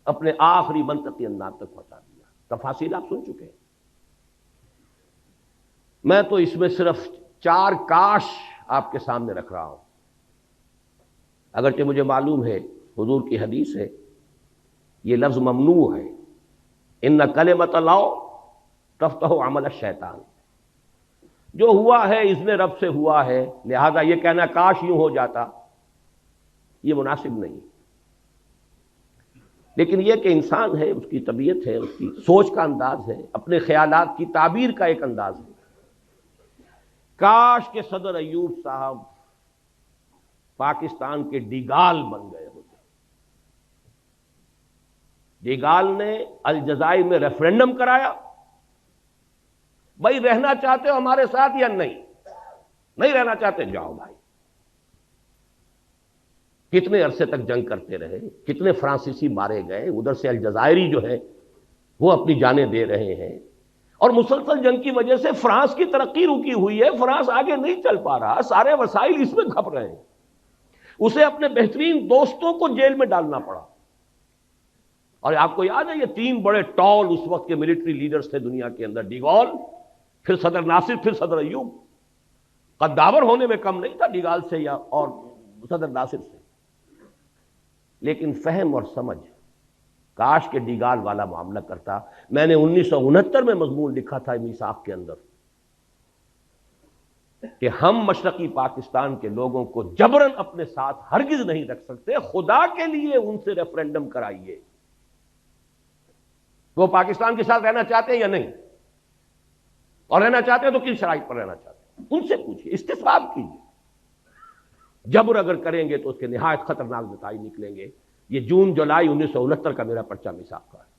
اپنے آخری منطقی انداز تک پہنچا دیا. تفاصیل آپ سن چکے ہیں. میں تو اس میں صرف 4 کاش آپ کے سامنے رکھ رہا ہوں. اگرچہ مجھے معلوم ہے حضور کی حدیث ہے، یہ لفظ ممنوع ہے، ان کلمۃ اللہ تفتح عمل الشیطان. جو ہوا ہے اس نے رب سے ہوا ہے، لہذا یہ کہنا کاش یوں ہو جاتا یہ مناسب نہیں. لیکن یہ کہ انسان ہے، اس کی طبیعت ہے، اس کی سوچ کا انداز ہے، اپنے خیالات کی تعبیر کا ایک انداز ہے. کاش کہ صدر ایوب صاحب پاکستان کے ڈیگال بن گئے ہوتے. ڈیگال نے الجزائر میں ریفرنڈم کرایا، بھائی رہنا چاہتے ہو ہمارے ساتھ یا نہیں رہنا چاہتے جاؤ بھائی. کتنے عرصے تک جنگ کرتے رہے، کتنے فرانسیسی مارے گئے، ادھر سے الجزائری جو ہے وہ اپنی جانیں دے رہے ہیں، اور مسلسل جنگ کی وجہ سے فرانس کی ترقی رکی ہوئی ہے. فرانس آگے نہیں چل پا رہا، سارے وسائل اس میں کھپ رہے ہیں. اسے اپنے بہترین دوستوں کو جیل میں ڈالنا پڑا. اور آپ کو یاد ہے یہ 3 بڑے ٹال اس وقت کے ملٹری لیڈرز تھے دنیا کے اندر، ڈی گال، پھر صدر ناصر، پھر صدر ایوب. قداور ہونے میں کم نہیں تھا ڈی گال سے یا اور صدر ناصر سے، لیکن فہم اور سمجھ کاش کے ڈیگال والا معاملہ کرتا. میں نے 1969 میں مضمون لکھا تھا میثاق کے اندر کہ ہم مشرقی پاکستان کے لوگوں کو جبراً اپنے ساتھ ہرگز نہیں رکھ سکتے، خدا کے لیے ان سے ریفرنڈم کرائیے. وہ پاکستان کے ساتھ رہنا چاہتے ہیں یا نہیں، اور رہنا چاہتے ہیں تو کن شرائط پر رہنا چاہتے ہیں، ان سے پوچھیے، استصواب کیجیے. جبر اگر کریں گے تو اس کے نہایت خطرناک نتائج نکلیں گے. یہ جون جولائی 1969 کا میرا پرچہ میثاق کا ہے.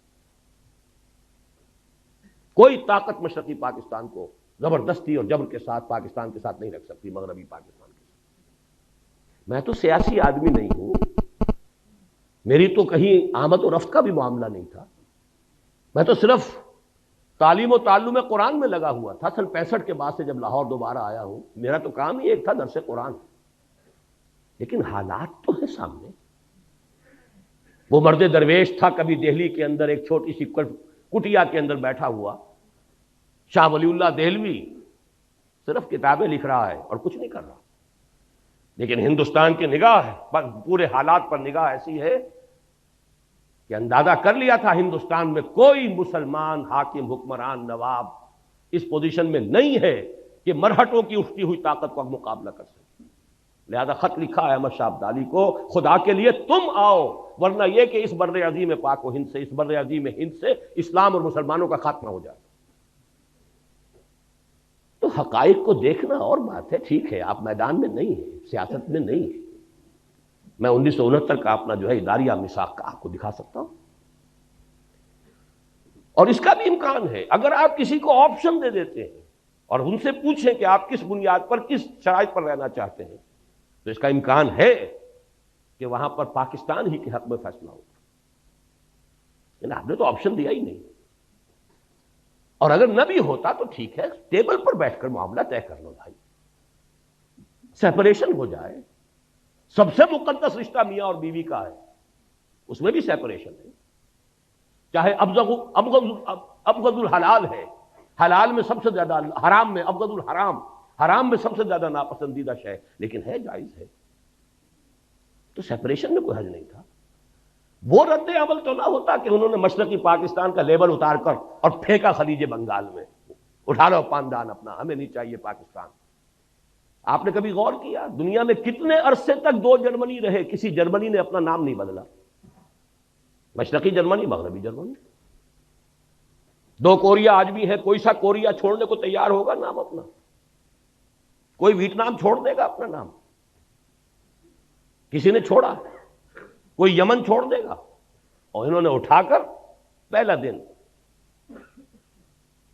کوئی طاقت مشرقی پاکستان کو زبردستی اور جبر کے ساتھ پاکستان کے ساتھ نہیں رکھ سکتی، مغربی پاکستان کے ساتھ. میں تو سیاسی آدمی نہیں ہوں، میری تو کہیں آمد و رفت کا بھی معاملہ نہیں تھا. میں تو صرف تعلیم و تعلم قرآن میں لگا ہوا تھا. سن 65 کے بعد سے جب لاہور دوبارہ آیا ہوں، میرا تو کام ہی ایک تھا، درس قرآن. لیکن حالات تو ہے سامنے. وہ مرد درویش تھا کبھی دہلی کے اندر ایک چھوٹی سی کٹیا کے اندر بیٹھا ہوا، شاہ ولی اللہ دہلوی، صرف کتابیں لکھ رہا ہے اور کچھ نہیں کر رہا. لیکن ہندوستان کی نگاہ پورے حالات پر نگاہ ایسی ہے کہ اندازہ کر لیا تھا ہندوستان میں کوئی مسلمان حاکم، حکمران، نواب اس پوزیشن میں نہیں ہے کہ مرہٹوں کی اٹھتی ہوئی طاقت کا مقابلہ کر سکے. لہذا خط لکھا ہے احمد شاہ ابدالی کو، خدا کے لیے تم آؤ، ورنہ یہ کہ اس بر عظیم پاک و ہند سے، اس بر عظیم ہند سے اسلام اور مسلمانوں کا خاتمہ ہو جائے. تو حقائق کو دیکھنا اور بات ہے. ٹھیک ہے آپ میدان میں نہیں ہیں، سیاست میں نہیں ہیں. میں 1969 کا اپنا جو ہے اداریہ میثاق کا آپ کو دکھا سکتا ہوں. اور اس کا بھی امکان ہے اگر آپ کسی کو آپشن دے دیتے ہیں اور ان سے پوچھیں کہ آپ کس بنیاد پر، کس شرائط پر رہنا چاہتے ہیں، تو اس کا امکان ہے کہ وہاں پر پاکستان ہی کے حق میں فیصلہ ہوگا. لیکن آپ نے تو آپشن دیا ہی نہیں. اور اگر نہ بھی ہوتا تو ٹھیک ہے، ٹیبل پر بیٹھ کر معاملہ طے کر لو بھائی، سیپریشن ہو جائے. سب سے مقدس رشتہ میاں اور بیوی کا ہے، اس میں بھی سیپریشن ہے. چاہے ابغض الحلال ہے، حلال میں سب سے زیادہ، حرام میں ابغض الحرام، حرام میں سب سے زیادہ ناپسندیدہ شے، لیکن ہے، جائز ہے. تو سیپریشن میں کوئی حرج نہیں تھا. وہ رد عمل تو نہ ہوتا کہ انہوں نے مشرقی پاکستان کا لیبل اتار کر اور پھینکا خلیج بنگال میں، اٹھا لو پاندان اپنا، ہمیں نہیں چاہیے پاکستان. آپ نے کبھی غور کیا دنیا میں کتنے عرصے تک دو جرمنی رہے، کسی جرمنی نے اپنا نام نہیں بدلا؟ مشرقی جرمنی، مغربی جرمنی. دو کوریا آج بھی ہے، کوئی سا کوریا چھوڑنے کو تیار ہوگا نام اپنا؟ کوئی ویتنام چھوڑ دے گا اپنا نام؟ کسی نے چھوڑا؟ کوئی یمن چھوڑ دے گا؟ اور انہوں نے اٹھا کر پہلا دن،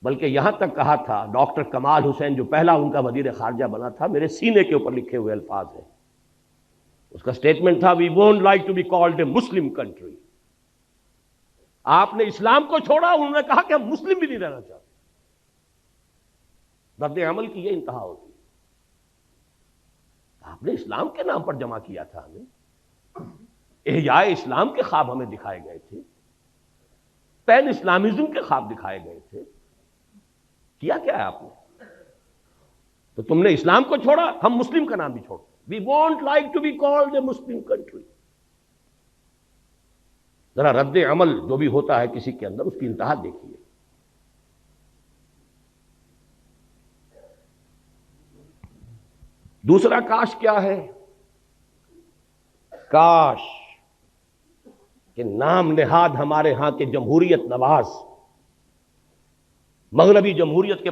بلکہ یہاں تک کہا تھا ڈاکٹر کمال حسین جو پہلا ان کا وزیر خارجہ بنا تھا، میرے سینے کے اوپر لکھے ہوئے الفاظ ہیں، اس کا سٹیٹمنٹ تھا، we won't like to be called a Muslim country. آپ نے اسلام کو چھوڑا، انہوں نے کہا کہ ہم مسلم بھی نہیں رہنا چاہتے. رد عمل کی یہ انتہا ہوتی. آپ نے اسلام کے نام پر جمع کیا تھا ہمیں، احیاء اسلام کے خواب ہمیں دکھائے گئے تھے، پین اسلامزم کے خواب دکھائے گئے تھے. کیا کیا ہے آپ نے؟ تو تم نے اسلام کو چھوڑا، ہم مسلم کا نام بھی چھوڑ. We want like to be called a Muslim country. ذرا رد عمل جو بھی ہوتا ہے کسی کے اندر، اس کی انتہا دیکھیے. دوسرا کاش کیا ہے؟ کاش کہ نام نہاد ہمارے ہاں کے جمہوریت نواز، مغربی جمہوریت کے،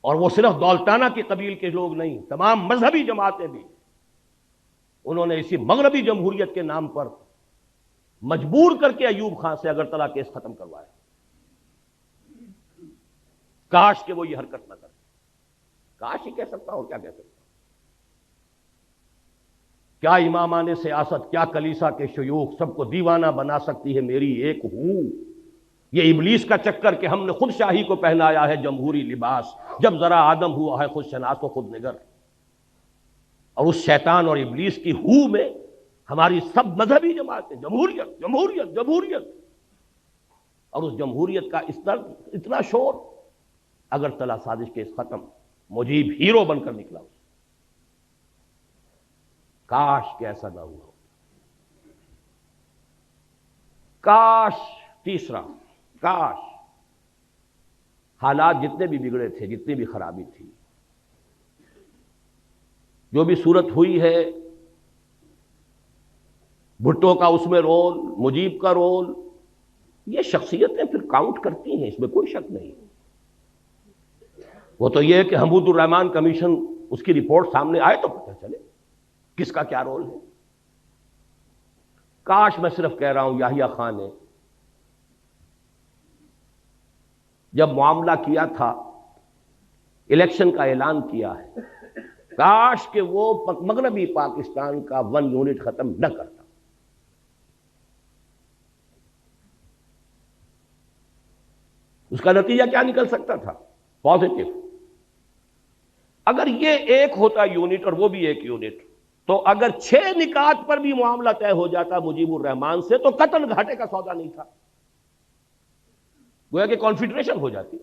اور وہ صرف دولتانہ کے قبیل کے لوگ نہیں، تمام مذہبی جماعتیں بھی، انہوں نے اسی مغربی جمہوریت کے نام پر مجبور کر کے ایوب خان سے اگرتلہ کیس ختم کروایا. کاش کہ وہ یہ حرکت نہ کرے. کاش ہی کہہ سکتا ہوں، کیا کہہ سکتا ہوں. کیا امامان سیاست، کیا کلیسا کے شیوخ، سب کو دیوانہ بنا سکتی ہے میری ایک ہو. یہ ابلیس کا چکر کہ ہم نے خود شاہی کو پہنایا ہے جمہوری لباس، جب ذرا آدم ہوا ہے خود شناس و خود نگر. اور اس شیطان اور ابلیس کی ہو میں ہماری سب مذہبی جماعتیں جمہوریت جمہوریت جمہوریت، اور اس جمہوریت کا اس طرح اتنا شور. اگرتلہ سازش کیس ختم، مجیب ہیرو بن کر نکلا. کاش کہ ایسا نہ ہوا. کاش، تیسرا، کاش حالات جتنے بھی بگڑے تھے، جتنی بھی خرابی تھی، جو بھی صورت ہوئی ہے، بھٹو کا اس میں رول، مجیب کا رول، یہ شخصیتیں پھر کاؤنٹ کرتی ہیں، اس میں کوئی شک نہیں. وہ تو یہ ہے کہ حمود الرحمان کمیشن، اس کی رپورٹ سامنے آئے تو پتہ چلے کس کا کیا رول ہے. کاش، میں صرف کہہ رہا ہوں، یحییٰ خان نے جب معاملہ کیا تھا، الیکشن کا اعلان کیا ہے، کاش کہ وہ مغربی پاکستان کا 1 یونٹ ختم نہ کرتا. اس کا نتیجہ کیا نکل سکتا تھا؟ پازیٹو. اگر یہ ایک ہوتا یونٹ اور وہ بھی ایک یونٹ، تو اگر 6 نکات پر بھی معاملہ طے ہو جاتا مجیب الرحمان سے، تو قطن گھاٹے کا سودا نہیں تھا، گویا کہ کانفیڈریشن ہو جاتی.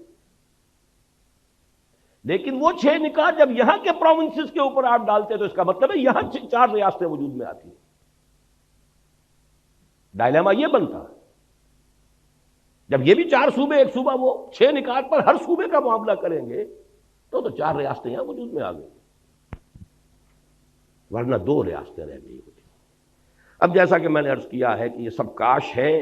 لیکن وہ 6 نکات جب یہاں کے پروونسز کے اوپر آپ ڈالتے تو اس کا مطلب ہے یہاں 4 ریاستیں وجود میں آتی ہیں. ڈائلیما یہ بنتا ہے جب یہ بھی 4 صوبے، ایک صوبہ، وہ 6 نکات پر ہر صوبے کا معاملہ کریں گے تو 4 ریاستیں یہاں وجود میں آ گئی، ورنہ 2 ریاستیں رہ گئی ہوتی. اب جیسا کہ میں نے عرض کیا ہے کہ یہ سب کاش ہے،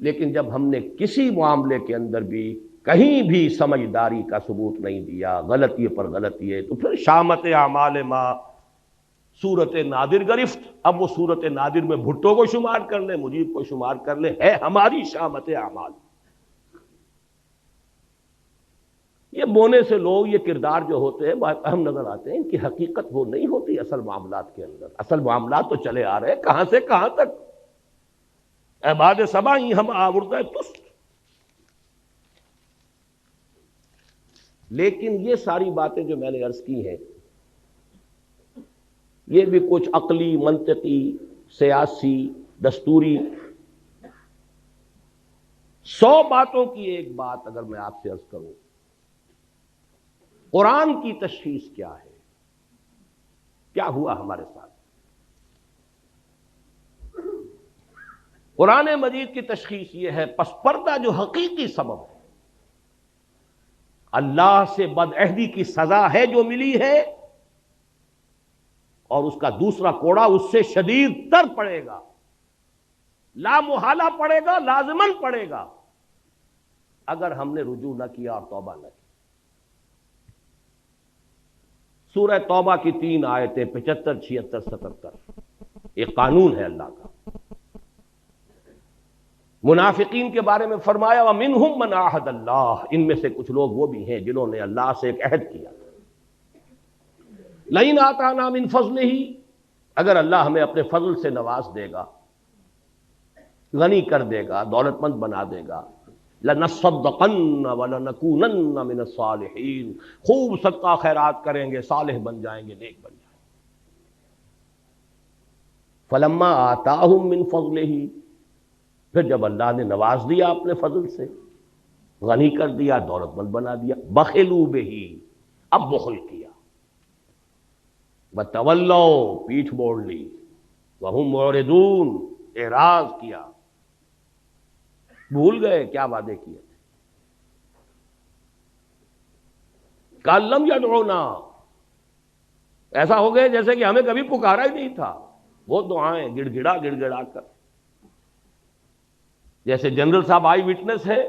لیکن جب ہم نے کسی معاملے کے اندر بھی کہیں بھی سمجھداری کا ثبوت نہیں دیا، غلطی پر غلطی ہے، تو پھر شامت اعمال ما صورت نادر گرفت. اب وہ صورت نادر میں بھٹو کو شمار کر لیں، مجیب کو شمار کر لیں، ہے ہماری شامت اعمال. یہ بونے سے لوگ، یہ کردار جو ہوتے ہیں بہت اہم نظر آتے ہیں، ان کی حقیقت وہ نہیں ہوتی اصل معاملات کے اندر. اصل معاملات تو چلے آ رہے ہیں کہاں سے کہاں تک. اے باد سبا ہم آوردہ تست. لیکن یہ ساری باتیں جو میں نے عرض کی ہیں یہ بھی کچھ عقلی، منطقی، سیاسی، دستوری 100 باتوں کی ایک بات اگر میں آپ سے عرض کروں، قرآن کی تشخیص کیا ہے، کیا ہوا ہمارے ساتھ؟ قرآن مجید کی تشخیص یہ ہے، پس پردہ جو حقیقی سبب ہے، اللہ سے بد عہدی کی سزا ہے جو ملی ہے، اور اس کا دوسرا کوڑا اس سے شدید تر پڑے گا، لا محالہ پڑے گا، لازماً پڑے گا، اگر ہم نے رجوع نہ کیا اور توبہ نہ کی. سورہ توبہ کی 3 آیتیں 75، 76، 77 ایک قانون ہے اللہ کا. منافقین کے بارے میں فرمایا وَمِنْهُمْ مَنْ عَاهَدَ اللَّهُ، ان میں سے کچھ لوگ وہ بھی ہیں جنہوں نے اللہ سے ایک عہد کیا. لَئِنْ آتَانَا مِنْ فَضْلِهِ، اگر اللہ ہمیں اپنے فضل سے نواز دے گا، غنی کر دے گا، دولت مند بنا دے گا، لَنَصَّدَّقَنَّ وَلَنَكُونَنَّ مِنَ الصَّالِحِينَ، خوب صدقہ خیرات کریں گے، صالح بن جائیں گے، نیک بن جائیں گے. فَلَمَّا آتَاهُم مِّن فَضْلِهِ، پھر جب اللہ نے نواز دیا اپنے فضل سے، غنی کر دیا، دولت مند بنا دیا، بخلوا بہ، اب بخل کیا، وتولوا، پیٹھ موڑ لی، وہم معرضون، اعراض کیا، بھول گئے کیا وعدے کیے تھے. کأن لم یدعونا، ایسا ہو گئے جیسے کہ ہمیں کبھی پکارا ہی نہیں تھا. وہ دعائیں گڑ گڑا کر، جیسے جنرل صاحب آئی وٹنس ہے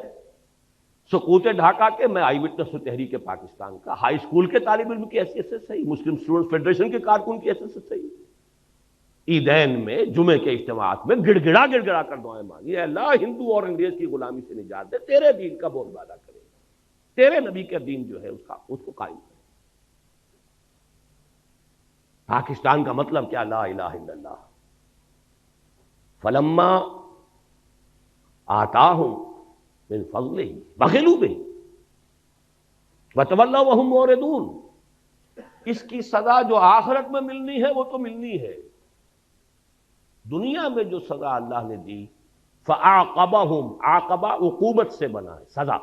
سقوط ڈھاکہ کے، میں آئی وٹنس ہوں تحریک پاکستان کا، ہائی اسکول کے طالب علم کی حیثیت سے صحیح، مسلم اسٹوڈنٹ فیڈریشن کے کارکن کی حیثیت سے صحیح، عیدین میں، جمعے کے اجتماعات میں گڑ گڑا کر دعائیں مانگی، اے اللہ ہندو اور انگریز کی غلامی سے نجات دے، تیرے دین کا بول بالا کرے، تیرے نبی کا دین جو ہے اس کو قائم کرے. پاکستان کا مطلب کیا؟ لا الہ الا اللہ. فلما آتاہم من فضلہ بخلوا بہ وتولوا وہم معرضون. اس کی سزا جو آخرت میں ملنی ہے وہ تو ملنی ہے، دنیا میں جو سزا اللہ نے دی، فعاقبہم، عاقبہ عقوبت سے بنا ہے، سزا،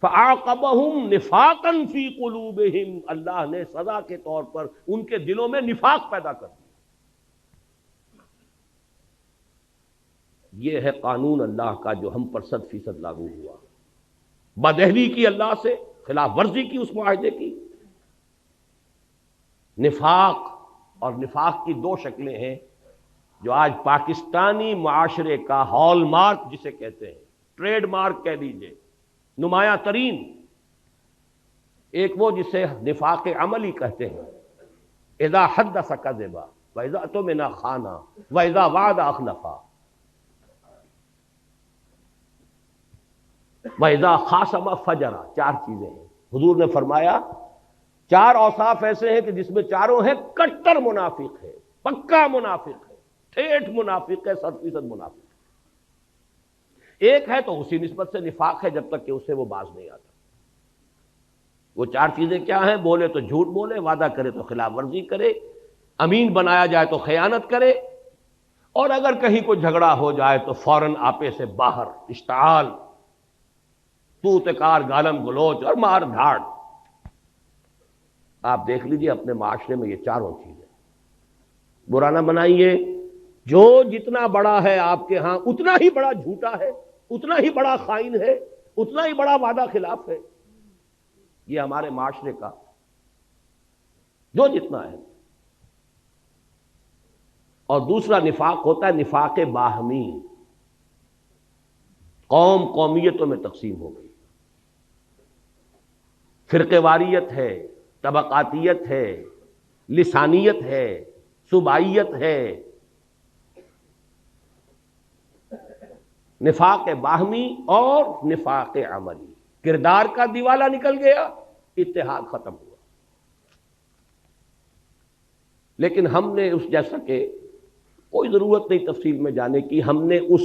فعاقبہم نفاقا فی قلوبہم، اللہ نے سزا کے طور پر ان کے دلوں میں نفاق پیدا کر دیا. یہ ہے قانون اللہ کا جو ہم پر 100% لاگو ہوا. بدعہدی کی اللہ سے، خلاف ورزی کی اس معاہدے کی، نفاق، اور نفاق کی 2 شکلیں ہیں جو آج پاکستانی معاشرے کا ہال مارک جسے کہتے ہیں، ٹریڈ مارک کہہ لیجئے، نمایاں ترین. ایک وہ جسے نفاق عملی کہتے ہیں، اذا حدث کذب واذا اؤتمن خان واذا وعد اخلف وَإِذَا خَاصَمَ فَجَرَ. 4 چیزیں ہیں. حضور نے فرمایا 4 اوصاف ایسے ہیں کہ جس میں چاروں ہیں کٹر منافق ہے، پکا منافق ہے، ٹھیٹھ منافق ہے، 100% منافق ہے. ایک ہے تو اسی نسبت سے نفاق ہے جب تک کہ اسے وہ باز نہیں آتا. وہ 4 چیزیں کیا ہیں؟ بولے تو جھوٹ بولے، وعدہ کرے تو خلاف ورزی کرے، امین بنایا جائے تو خیانت کرے، اور اگر کہیں کوئی جھگڑا ہو جائے تو فوراً آپے سے باہر اشتعال، تو تکار، گالم گلوچ اور مار دھاڑ. آپ دیکھ لیجئے اپنے معاشرے میں یہ 4 چیزیں. برا نہ بنائیے، جو جتنا بڑا ہے آپ کے ہاں اتنا ہی بڑا جھوٹا ہے، اتنا ہی بڑا خائن ہے، اتنا ہی بڑا وعدہ خلاف ہے. یہ ہمارے معاشرے کا جو جتنا ہے. اور دوسرا نفاق ہوتا ہے نفاق باہمی، قوم قومیتوں میں تقسیم ہو گئی، فرقے واریت ہے، طبقاتیت ہے، لسانیت ہے، صوبائیت ہے. نفاق باہمی اور نفاق عملی، کردار کا دیوالا نکل گیا، اتحاد ختم ہوا. لیکن ہم نے اس جیسا کہ کوئی ضرورت نہیں تفصیل میں جانے کی، ہم نے اس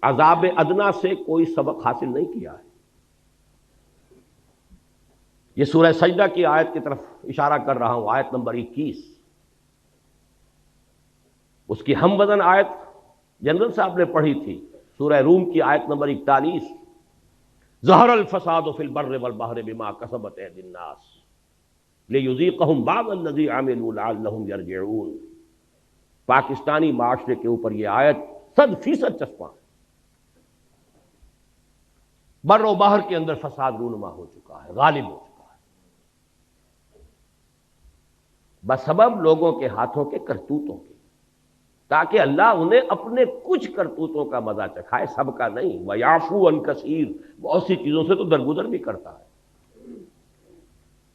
عذاب ادنا سے کوئی سبق حاصل نہیں کیا ہے۔ یہ سورہ سجدہ کی آیت کی طرف اشارہ کر رہا ہوں، آیت نمبر 21، اس کی ہم وزن آیت جنرل صاحب نے پڑھی تھی، سورہ روم کی آیت نمبر 41، ظہر الفساد فی البر والبحر بما کسبت ایدی الناس لیذیقہم بعض الذی عملوا لعلہم یرجعون۔ پاکستانی معاشرے کے اوپر یہ آیت 100% چسپاں ہے۔ بر و بحر کے اندر فساد رونما ہو چکا ہے، غالب ہو چکا ہے، بسبب لوگوں کے ہاتھوں کے کرتوتوں کے، تاکہ اللہ انہیں اپنے کچھ کرتوتوں کا مزہ چکھائے، سب کا نہیں۔ وَيَعْفُو عَنْ كَثِيرٍ، بہت سی چیزوں سے تو درگزر بھی کرتا ہے،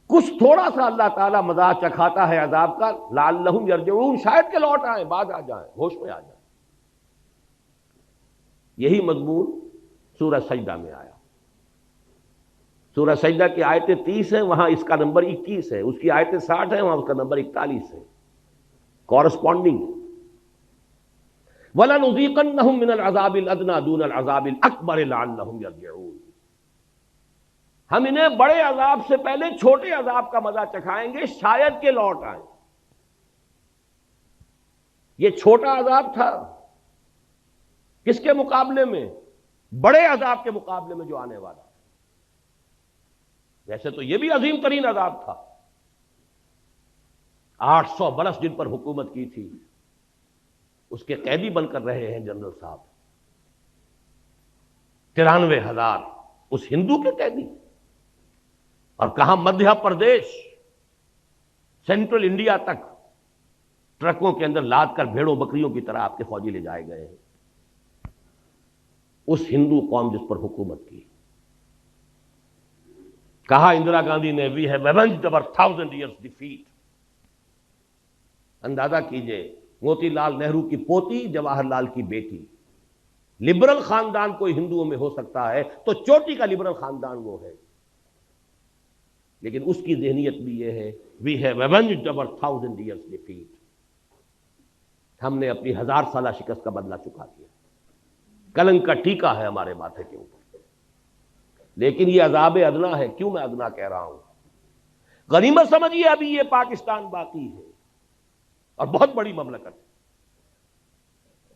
کچھ تھوڑا سا اللہ تعالیٰ مزہ چکھاتا ہے عذاب کا، لعلہم یرجعون، شاید کہ لوٹ آئیں، بعد آ جائیں، ہوش میں آ جائیں۔ یہی مضمون سورہ سجدہ میں آیا۔ سورہ سجدہ کی آیتیں 30 ہیں، وہاں اس کا نمبر 21 ہے، اس کی آیتیں 60 ہیں، وہاں اس کا نمبر 41 ہے، کورسپونڈنگ۔ وَلَنُذِيقَنَّهُم مِّنَ الْعَذَابِ الْأَدْنَىٰ دُونَ الْعَذَابِ الْأَكْبَرِ لَعَلَّهُمْ يَرْجِعُونَ۔ ہم انہیں بڑے عذاب سے پہلے چھوٹے عذاب کا مزہ چکھائیں گے، شاید کہ لوٹ آئیں۔ یہ چھوٹا عذاب تھا کس کے مقابلے میں؟ بڑے عذاب کے مقابلے میں جو آنے والا ہے۔ ویسے تو یہ بھی عظیم ترین عذاب تھا، 800 برس جن پر حکومت کی تھی، اس کے قیدی بن کر رہے ہیں جنرل صاحب، 93,000 اس ہندو کے قیدی، اور کہاں مدھیہ پردیش، سینٹرل انڈیا تک ٹرکوں کے اندر لاد کر بھیڑوں بکریوں کی طرح آپ کے فوجی لے جائے گئے ہیں، اس ہندو قوم جس پر حکومت کی۔ کہا اندرا گاندھی نے we have avenged over 1000 years defeat۔ اندازہ کیجئے، موتی لال نہرو کی پوتی، جواہر لال کی بیٹی، لبرل خاندان کوئی ہندوؤں میں ہو سکتا ہے تو چوٹی کا لبرل خاندان وہ ہے، لیکن اس کی ذہنیت بھی یہ ہے، we have avenged over 1000 years defeat۔ ہم نے اپنی 1000 سالہ شکست کا بدلہ چکا دیا، کلنک کا ٹیکا ہے ہمارے ماتھے کے اوپر۔ لیکن یہ عذاب ادنا ہے۔ کیوں میں ادنا کہہ رہا ہوں؟ غنیمت سمجھیے ابھی یہ پاکستان باقی ہے، اور بہت بڑی مملکت ہے،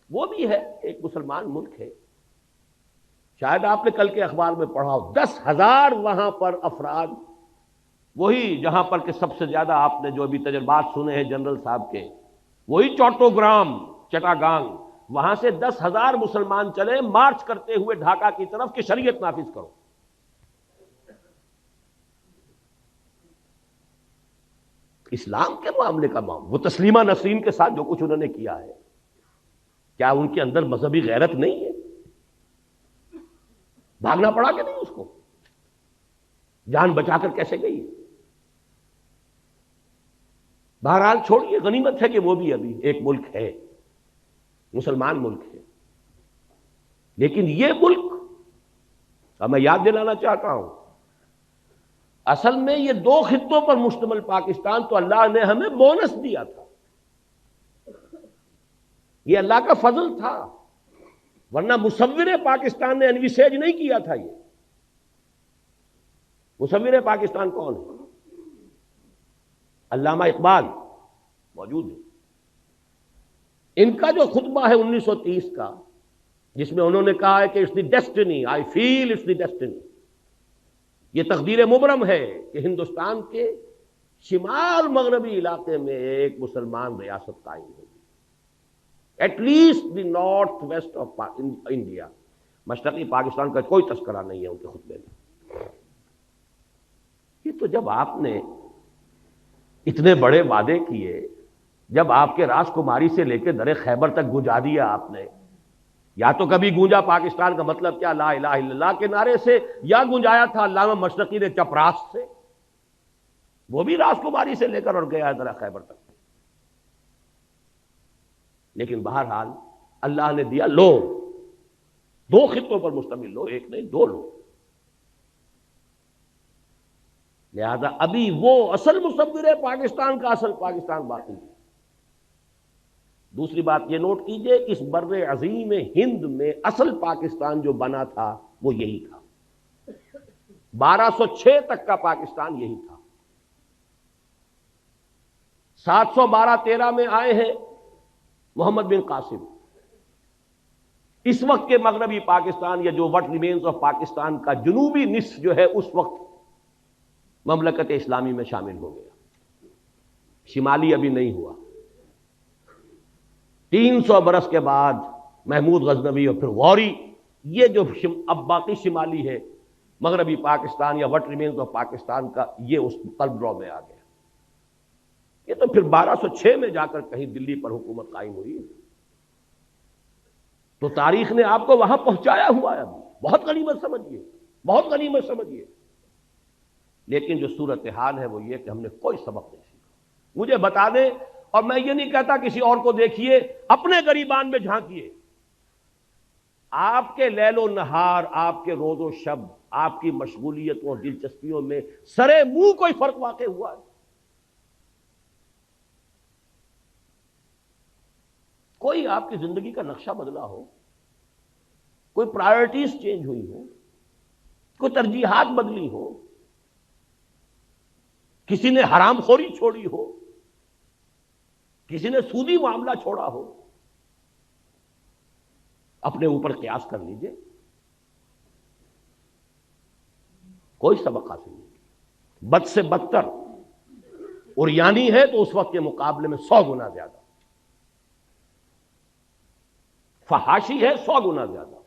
وہ بھی ہے، ایک مسلمان ملک ہے۔ شاید آپ نے کل کے اخبار میں پڑھا ہو، 10,000 وہاں پر افراد، وہی جہاں پر کہ سب سے زیادہ آپ نے جو ابھی تجربات سنے ہیں جنرل صاحب کے، وہی چوٹوگرام، چٹاگانگ، وہاں سے 10,000 مسلمان چلے مارچ کرتے ہوئے ڈھاکہ کی طرف کہ شریعت نافذ کرو۔ اسلام کے معاملے کا معاملہ، وہ تسلیمہ نسرین کے ساتھ جو کچھ انہوں نے کیا ہے، کیا ان کے اندر مذہبی غیرت نہیں ہے؟ بھاگنا پڑا کہ نہیں اس کو؟ جان بچا کر کیسے گئی؟ بہرحال چھوڑیے، غنیمت ہے کہ وہ بھی ابھی ایک ملک ہے، مسلمان ملک ہے۔ لیکن یہ ملک، اب میں یاد دلانا چاہتا ہوں، اصل میں یہ 2 خطوں پر مشتمل پاکستان تو اللہ نے ہمیں بونس دیا تھا، یہ اللہ کا فضل تھا، ورنہ مصور پاکستان نے انویسیج نہیں کیا تھا۔ یہ مصور پاکستان کون ہے؟ علامہ اقبال موجود ہے، ان کا جو خطبہ ہے 1930 کا، جس میں انہوں نے کہا ہے کہ it's the destiny, I feel it's the destiny, یہ تقدیر مبرم ہے کہ ہندوستان کے شمال مغربی علاقے میں ایک مسلمان ریاست قائم ہوگی، at least the north west of India. مشرقی پاکستان کا کوئی تذکرہ نہیں ہے ان کے خطبے میں۔ یہ تو جب آپ نے اتنے بڑے وعدے کیے، جب آپ کے راج کماری سے لے کے در خیبر تک گونجا دیا آپ نے، یا تو کبھی گونجا پاکستان کا مطلب کیا لا الہ الا اللہ کے نعرے سے، یا گونجایا تھا علامہ مشرقی نے چپراس سے، وہ بھی راج کماری سے لے کر اور گیا ہے در خیبر تک۔ لیکن بہرحال اللہ نے دیا، لو، 2 خطوں پر مشتمل، لو، ایک نہیں 2 لو۔ لہذا ابھی وہ اصل مصور پاکستان کا اصل پاکستان باقی ہے، دوسری بات یہ نوٹ کیجئے، اس بر عظیم ہند میں اصل پاکستان جو بنا تھا وہ یہی تھا، 1206 تک کا پاکستان یہی تھا۔ 712-13 میں آئے ہیں محمد بن قاسم، اس وقت کے مغربی پاکستان یا جو وٹ ریمینز آف پاکستان کا جنوبی نصف جو ہے اس وقت مملکت اسلامی میں شامل ہو گیا، شمالی ابھی نہیں ہوا۔ 300 برس کے بعد محمود غزنوی اور پھر غوری، یہ جو اب باقی شمالی ہے مغربی پاکستان یا وٹ ریمینز آف پاکستان کا، یہ اس قلب ڈرا میں آ گیا۔ یہ تو پھر 1206 میں جا کر کہیں دلی پر حکومت قائم ہوئی، تو تاریخ نے آپ کو وہاں پہنچایا ہوا ہے۔ ابھی بہت غنیمت سمجھیے، بہت غنیمت سمجھیے، لیکن جو صورتحال ہے وہ یہ کہ ہم نے کوئی سبق نہیں سیکھا۔ مجھے بتا دیں، اور میں یہ نہیں کہتا کسی اور کو دیکھیے، اپنے گریبان میں جھانکیے، آپ کے لیل و نہار، آپ کے روز و شب، آپ کی مشغولیتوں اور دلچسپیوں میں سرے منہ کوئی فرق واقع ہوا ہے؟ کوئی آپ کی زندگی کا نقشہ بدلا ہو، کوئی پرائرٹیز چینج ہوئی ہو، کوئی ترجیحات بدلی ہو، کسی نے حرام خوری چھوڑی ہو، کسی نے سودی معاملہ چھوڑا ہو، اپنے اوپر قیاس کر لیجئے، کوئی سبق حاصل نہیں۔ بد سے بدتر اوریانی ہے تو اس وقت کے مقابلے میں 100 گنا زیادہ، فحاشی ہے 100 گنا زیادہ،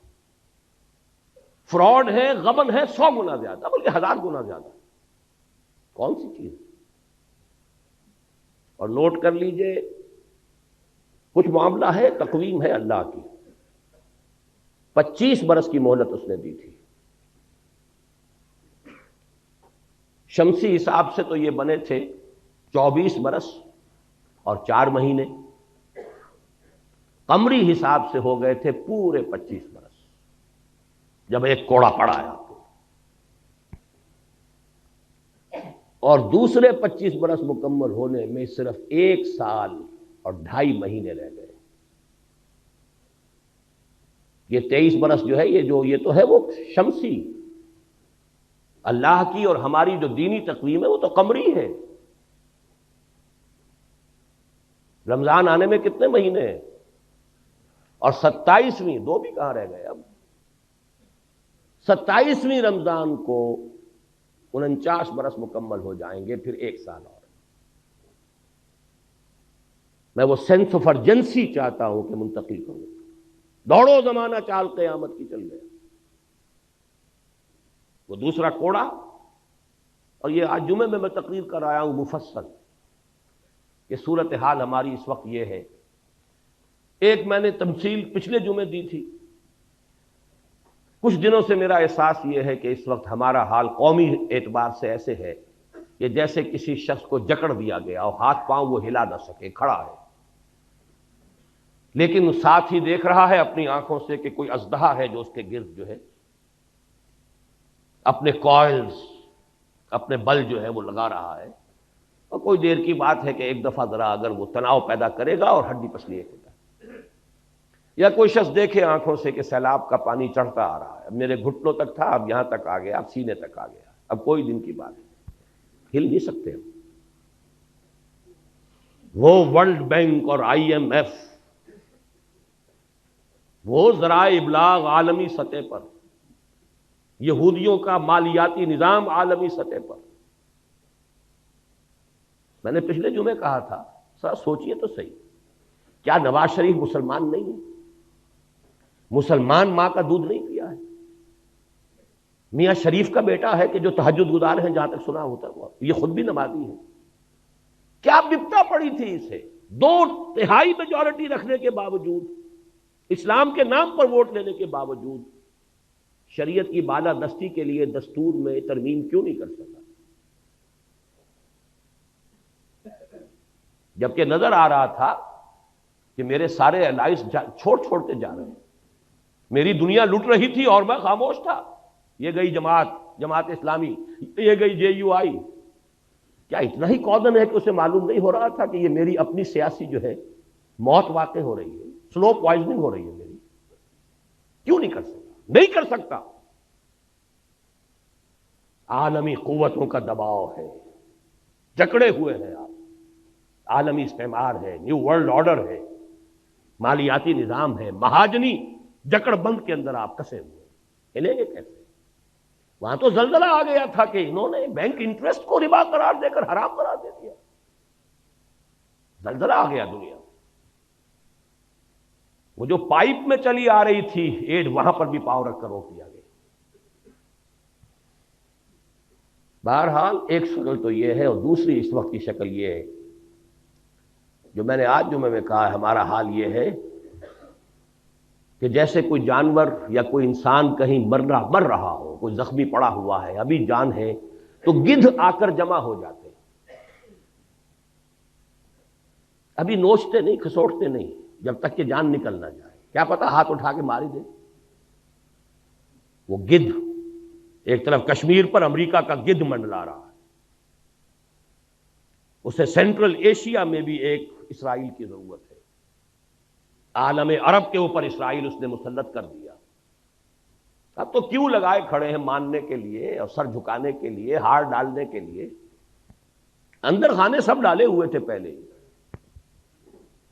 فراڈ ہے، غبن ہے 100 گنا زیادہ، بلکہ 1000 گنا زیادہ۔ کون سی چیز؟ اور نوٹ کر لیجئے، کچھ معاملہ ہے، تقویم ہے اللہ کی، 25 برس کی مہلت اس نے دی تھی۔ شمسی حساب سے تو یہ بنے تھے 24 برس اور 4 مہینے، قمری حساب سے ہو گئے تھے پورے 25 برس، جب ایک کوڑا پڑا ہے آپ کو، اور دوسرے 25 برس مکمل ہونے میں صرف 1 سال اور 2.5 مہینے رہ گئے۔ یہ 23 برس جو ہے، یہ تو ہے وہ شمسی، اللہ کی اور ہماری جو دینی تقویم ہے وہ تو قمری ہے۔ رمضان آنے میں کتنے مہینے ہیں؟ اور 27ویں، 2 بھی کہاں رہ گئے اب، 27ویں رمضان کو 49 برس مکمل ہو جائیں گے، پھر 1 سال اور۔ میں وہ سینس آف ارجنسی چاہتا ہوں کہ منتقل کروں، دوڑو زمانہ چال قیامت کی چل گیا۔ وہ دوسرا کوڑا، اور یہ آج جمعے میں تقریر کر آیا ہوں مفصل، کہ صورتحال ہماری اس وقت یہ ہے۔ ایک میں نے تمثیل پچھلے جمعے دی تھی، کچھ دنوں سے میرا احساس یہ ہے کہ اس وقت ہمارا حال قومی اعتبار سے ایسے ہے کہ جیسے کسی شخص کو جکڑ دیا گیا اور ہاتھ پاؤں وہ ہلا نہ سکے، کھڑا ہے، لیکن ساتھ ہی دیکھ رہا ہے اپنی آنکھوں سے کہ کوئی اژدہا ہے جو اس کے گرد جو ہے اپنے کوائلز، اپنے بل جو ہے وہ لگا رہا ہے، اور کوئی دیر کی بات ہے کہ ایک دفعہ ذرا اگر وہ تناؤ پیدا کرے گا اور ہڈی پسلی ایک ہوگا، یا کوئی شخص دیکھے آنکھوں سے کہ سیلاب کا پانی چڑھتا آ رہا ہے، اب میرے گھٹنوں تک تھا، اب یہاں تک آ گیا، اب سینے تک آ گیا، اب کوئی دن کی بات ہے، ہل نہیں سکتے ہم۔ وہ ورلڈ بینک اور IMF، وہ ذرائع ابلاغ عالمی سطح پر، یہودیوں کا مالیاتی نظام عالمی سطح پر، میں نے پچھلے جمعے کہا تھا، سر سوچئے تو صحیح، کیا نواز شریف مسلمان نہیں ہے؟ مسلمان ماں کا دودھ نہیں پیا ہے؟ میاں شریف کا بیٹا ہے کہ جو تہجد گزار ہیں، جہاں تک سنا ہوتا ہوا، یہ خود بھی نمازی ہے، کیا بپتا پڑی تھی اسے 2/3 میجورٹی رکھنے کے باوجود، اسلام کے نام پر ووٹ لینے کے باوجود، شریعت کی بالادستی کے لیے دستور میں ترمیم کیوں نہیں کر سکا؟ جبکہ نظر آ رہا تھا کہ میرے سارے الائز چھوڑتے جا رہے ہیں، میری دنیا لٹ رہی تھی اور میں خاموش تھا، یہ گئی جماعت اسلامی، یہ گئی JUI، کیا اتنا ہی کودن ہے کہ اسے معلوم نہیں ہو رہا تھا کہ یہ میری اپنی سیاسی جو ہے موت واقع ہو رہی ہے، سلو پوائزننگ ہو رہی ہے میری، کیوں نہیں کر سکتا؟ نہیں کر سکتا۔ عالمی قوتوں کا دباؤ ہے، جکڑے ہوئے ہیں آپ، عالمی استعمار ہے، نیو ورلڈ آرڈر ہے، مالیاتی نظام ہے، مہاجنی جکڑ بند کے اندر آپ کسے ہوئے، ہلیں گے کیسے؟ وہاں تو زلزلہ آ گیا تھا کہ انہوں نے بینک انٹرسٹ کو ربا قرار دے کر حرام قرار دے دیا، زلزلہ آ گیا دنیا میں۔ وہ جو پائپ میں چلی آ رہی تھی ایڈ، وہاں پر بھی پاؤں رکھ کر روک دیا گیا۔ بہرحال ایک شکل تو یہ ہے، اور دوسری اس وقت کی شکل یہ ہے جو میں نے آج جمعے میں کہا، ہمارا حال یہ ہے کہ جیسے کوئی جانور یا کوئی انسان کہیں مر رہا ہو، کوئی زخمی پڑا ہوا ہے، ابھی جان ہے، تو گدھ آ کر جمع ہو جاتے ہیں، ابھی نوچتے نہیں، کھسوٹتے نہیں، جب تک کہ جان نکل نہ جائے، کیا پتا ہاتھ اٹھا کے مار ہی دے۔ وہ گدھ ایک طرف کشمیر پر امریکہ کا گدھ منڈلا رہا ہے، اسے سینٹرل ایشیا میں بھی ایک اسرائیل کی ضرورت ہے، عالم عرب کے اوپر اسرائیل اس نے مسلط کر دیا۔ اب تو کیوں لگائے کھڑے ہیں ماننے کے لیے اور سر جھکانے کے لیے، ہار ڈالنے کے لیے، اندر خانے سب ڈالے ہوئے تھے پہلے،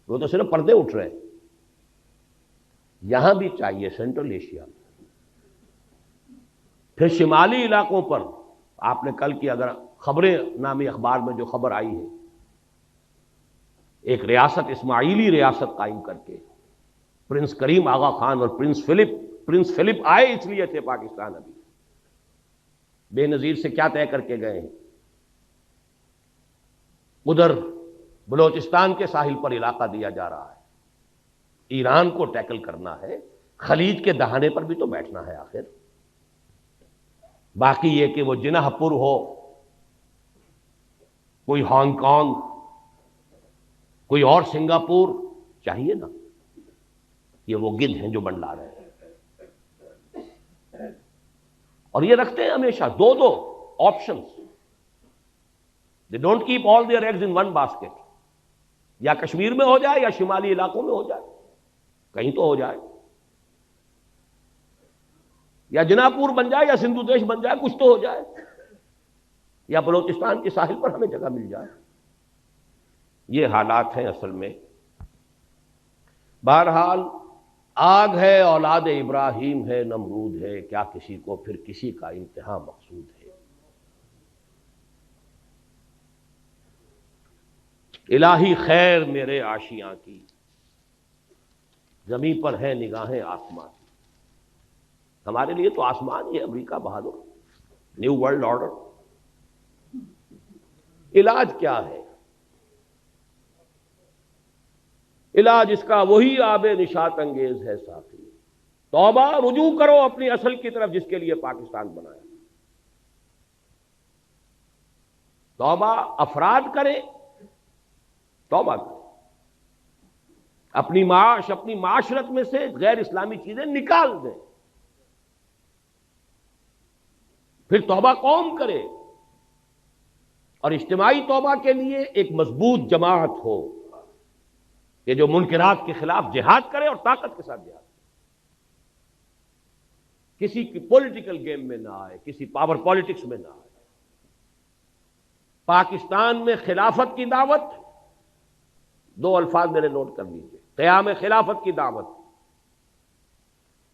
وہ تو صرف پردے اٹھ رہے ہیں۔ یہاں بھی چاہیے سینٹرل ایشیا میں، پھر شمالی علاقوں پر آپ نے کل کی اگر خبریں نامی اخبار میں جو خبر آئی ہے، ایک ریاست، اسماعیلی ریاست قائم کر کے، پرنس کریم آغا خان اور پرنس فلپ آئے اس لیے تھے پاکستان، ابھی بے نظیر سے کیا طے کر کے گئے ہیں، ادھر بلوچستان کے ساحل پر علاقہ دیا جا رہا ہے، ایران کو ٹیکل کرنا ہے، خلیج کے دہانے پر بھی تو بیٹھنا ہے آخر۔ باقی یہ کہ وہ جناح پور ہو، کوئی ہانگ کانگ، کوئی اور سنگاپور، چاہیے نا، یہ وہ گدھ ہیں جو منڈلا رہے ہیں، اور یہ رکھتے ہیں ہمیشہ دو options, they don't keep all their eggs in one basket, یا کشمیر میں ہو جائے یا شمالی علاقوں میں ہو جائے، کہیں تو ہو جائے، یا جناح پور بن جائے یا سندھو دیش بن جائے، کچھ تو ہو جائے، یا بلوچستان کے ساحل پر ہمیں جگہ مل جائے۔ یہ حالات ہیں اصل میں۔ بہرحال آگ ہے اولاد ابراہیم ہے نمرود ہے، کیا کسی کو پھر کسی کا انتہا مقصود ہے۔ الہی خیر میرے آشیاں کی، زمیں پر ہے نگاہیں آسمان کی۔ ہمارے لیے تو آسمان یہ امریکہ بہادر، نیو ورلڈ آرڈر۔ علاج کیا ہے؟ علاج اس کا وہی آب نشاط انگیز ہے ساتھی، توبہ، رجوع کرو اپنی اصل کی طرف جس کے لیے پاکستان بنایا۔ توبہ افراد کریں، توبہ کریں، اپنی معاش، اپنی معاشرت میں سے غیر اسلامی چیزیں نکال دیں، پھر توبہ قوم کرے، اور اجتماعی توبہ کے لیے ایک مضبوط جماعت ہو کہ جو منکرات کے خلاف جہاد کرے اور طاقت کے ساتھ جہاد کرے، کسی کی پولیٹیکل گیم میں نہ آئے، کسی پاور پالیٹکس میں نہ آئے۔ پاکستان میں خلافت کی دعوت، دو الفاظ میرے نوٹ کر لیجیے، قیام خلافت کی دعوت،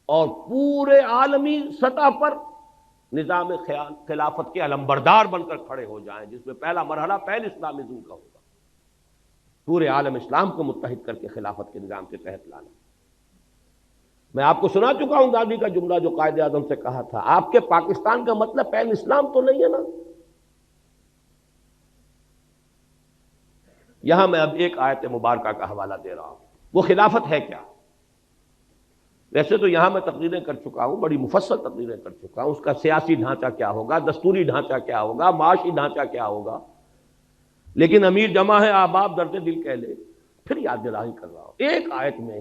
اور پورے عالمی سطح پر نظام خلافت کے علمبردار بن کر کھڑے ہو جائیں، جس میں پہلا مرحلہ پین اسلامزم کا ہوگا، پورے عالم اسلام کو متحد کر کے خلافت کے نظام کے تحت لانا۔ میں آپ کو سنا چکا ہوں گاندھی کا جملہ جو قائد اعظم سے کہا تھا، آپ کے پاکستان کا مطلب پین اسلام تو نہیں ہے نا۔ یہاں میں اب ایک آیت مبارکہ کا حوالہ دے رہا ہوں، وہ خلافت ہے کیا؟ ویسے تو یہاں میں تقریریں کر چکا ہوں، بڑی مفصل تقریریں کر چکا ہوں، اس کا سیاسی ڈھانچہ کیا ہوگا، دستوری ڈھانچہ کیا ہوگا، معاشی ڈھانچہ کیا ہوگا، لیکن امیر جمع ہے احباب درد دل کہہ لے، پھر یاد دہانی کر رہا ہوں۔ ایک آیت میں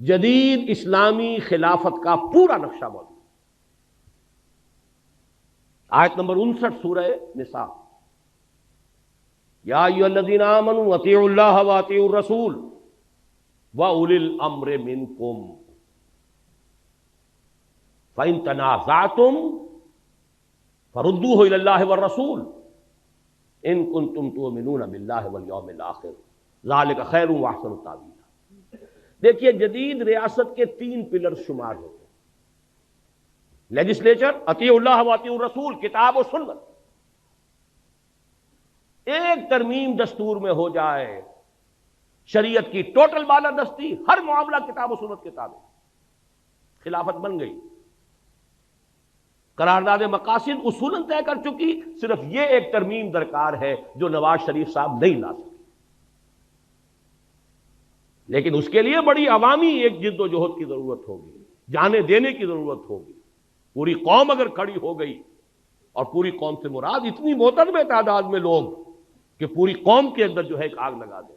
جدید اسلامی خلافت کا پورا نقشہ موجود، آیت نمبر 59 سورہ نساء، یا ایھا الذین آمنوا اطیعوا اللہ واطیعوا الرسول وَأُولِي الْأَمْرِ مِنْكُمْ فَإِن تَنَازَعْتُمْ فَرُدُّوهُ إِلَى اللَّهِ وَالرَّسُولِ إِن كُنتُمْ تُؤْمِنُونَ بِاللَّهِ وَالْيَوْمِ الْآخِرِ ذَلِكَ خَيْرٌ وَأَحْسَنُ تَأْوِيلًا۔ دیکھیے جدید ریاست کے 3 پلر شمار ہوتے ہیں، لیجسلیچر، اطیعوا اللہ و اطیعوا الرسول، کتاب و سنت۔ ایک ترمیم دستور میں ہو جائے، شریعت کی ٹوٹل بالادستی، ہر معاملہ کتاب و سنت کے تابع، خلافت بن گئی۔ قرارداد مقاصد اصولاً طے کر چکی، صرف یہ ایک ترمیم درکار ہے جو نواز شریف صاحب نہیں لا سکے، لیکن اس کے لیے بڑی عوامی ایک جد و جہد کی ضرورت ہوگی، جانے دینے کی ضرورت ہوگی۔ پوری قوم اگر کھڑی ہو گئی، اور پوری قوم سے مراد اتنی معتدل تعداد میں لوگ کہ پوری قوم کے اندر جو ہے ایک آگ لگا دیں،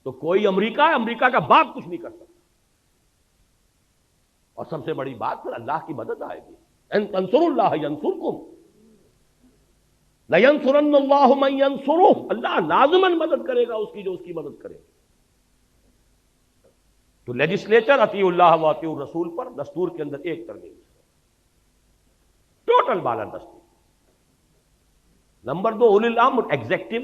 تو کوئی امریکہ کا باپ کچھ نہیں کر سکتا۔ اور سب سے بڑی بات پھر اللہ کی مدد آئے گی، ان تنصروا اللہ ینصرکم لینصرن اللہ من ینصرہ، اللہ لازماً مدد کرے گا اس کی جو اس کی مدد کرے۔ تو لیجسلیچر اطیعوا اللہ و اطیعوا الرسول پر دستور کے اندر ایک ترمیم، ٹوٹل بالادستی۔ نمبر 2 اولی الامر ایگزیکٹو،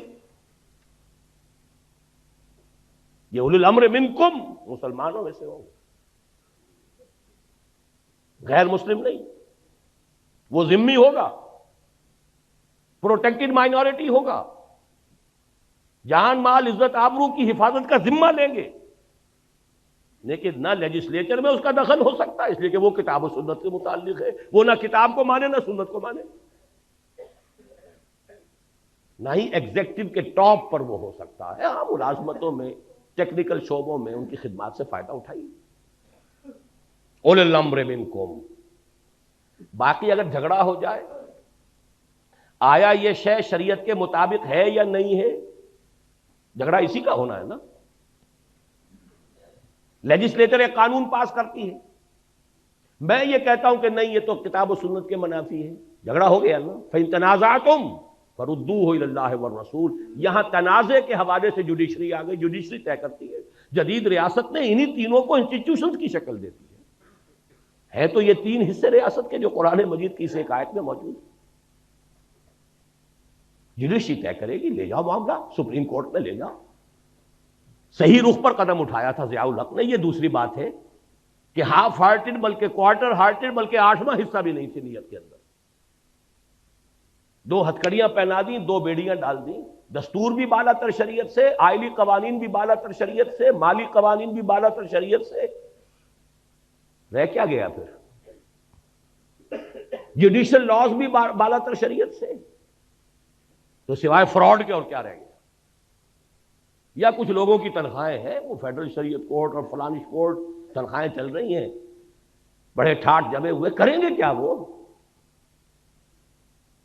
یہ اولی الامر منکم مسلمانوں میں سے ہوں، غیر مسلم نہیں، وہ ذمہ ہوگا، پروٹیکٹڈ مائنورٹی ہوگا، جان مال عزت آبرو کی حفاظت کا ذمہ لیں گے، لیکن نہ لیجسلیچر میں اس کا دخل ہو سکتا ہے، اس لیے کہ وہ کتاب و سنت سے متعلق ہے، وہ نہ کتاب کو مانے نہ سنت کو مانے، نہ ہی ایگزیکٹو کے ٹاپ پر وہ ہو سکتا ہے۔ ہاں ملازمتوں میں، ٹیکنیکل شعبوں میں ان کی خدمات سے فائدہ اٹھائیے، اولی الامر منکم۔ باقی اگر جھگڑا ہو جائے، آیا یہ شے شریعت کے مطابق ہے یا نہیں ہے، جھگڑا اسی کا ہونا ہے نا۔ لیجسلیچر ایک قانون پاس کرتی ہے، میں یہ کہتا ہوں کہ نہیں یہ تو کتاب و سنت کے منافی ہے، جھگڑا ہو گیا نا۔ فَإِن تَنَازَعْتُمْ فَرُدُّوهُ إِلَى اللَّهِ وَالرَّسُولِ، یہاں تنازع کے حوالے سے جوڈیشری آ گئی، جوڈیشری طے کرتی ہے۔ جدید ریاست نے انہی تینوں کو انسٹیٹیوشنز کی شکل دیتی ہے تو یہ 3 حصے ریاست کے جو قرآن مجید کی اس ایک آیت میں موجود ہے۔ جوڈیشری طے کرے گی، لے جاؤ معاملہ سپریم کورٹ میں لے جاؤ۔ صحیح رخ پر قدم اٹھایا تھا ضیاء الحق نے۔ یہ دوسری بات ہے کہ ہاف ہارٹڈ بلکہ کوارٹر ہارٹڈ بلکہ 8واں حصہ بھی نہیں تھی نیت کے اندر۔ 2 ہتھکڑیاں پہنا دیں، 2 بیڑیاں ڈال دیں، دستور بھی بالا تر شریعت سے، آئلی قوانین بھی بالا تر شریعت سے، مالی قوانین بھی بالا تر شریعت سے، رہ کیا گیا پھر؟ جوڈیشل لاز بھی بالا تر شریعت سے، تو سوائے فراڈ کے اور کیا رہ گیا؟ یا کچھ لوگوں کی تنخواہیں ہیں، وہ فیڈرل شریعت کورٹ اور فلانش کورٹ تنخواہیں چل رہی ہیں، بڑے ٹھاٹ جمے ہوئے، کریں گے کیا وہ؟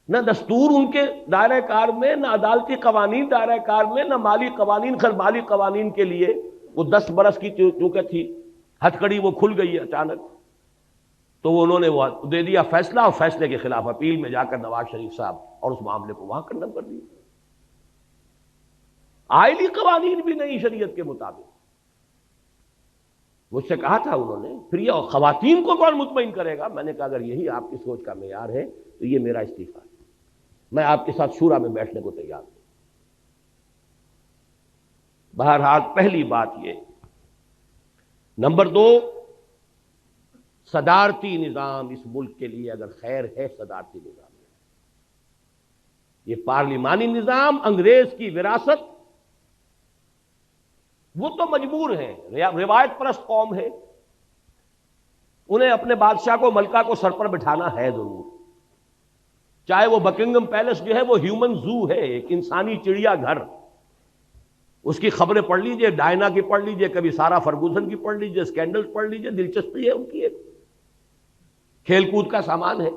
نہ دستور ان کے دائرہ کار میں، نہ عدالتی قوانین دائرہ کار میں، نہ مالی قوانین۔ خیر مالی قوانین کے لیے وہ 10 برس کی چونکہ تھی ہتھکڑی، وہ کھل گئی ہے اچانک، تو انہوں نے وہ دے دیا فیصلہ، اور فیصلے کے خلاف اپیل میں جا کر نواز شریف صاحب اور اس معاملے کو وہاں کنڈم کر دیا۔ آئلی قوانین بھی نہیں شریعت کے مطابق۔ مجھ سے کہا تھا انہوں نے، پھر یہ خواتین کو کون مطمئن کرے گا؟ میں نے کہا اگر یہی آپ کی سوچ کا معیار ہے تو یہ میرا استعفیٰ ہے، میں آپ کے ساتھ شورا میں بیٹھنے کو تیار ہوں۔ بہرحال پہلی بات یہ۔ نمبر 2، صدارتی نظام اس ملک کے لیے اگر خیر ہے، صدارتی نظام یہ پارلیمانی نظام انگریز کی وراثت، وہ تو مجبور ہیں، روایت پرست قوم ہے، انہیں اپنے بادشاہ کو، ملکہ کو سر پر بٹھانا ہے ضرور، چاہے وہ بکنگم پیلس جو ہے وہ ہیومن زو ہے، ایک انسانی چڑیا گھر۔ اس کی خبریں پڑھ لیجئے، ڈائنا کی پڑھ لیجئے، کبھی سارا فرگوسن کی پڑھ لیجئے، سکینڈل پڑھ لیجئے، دلچسپی ہے ان کی، ایک کھیل کود کا سامان ہے۔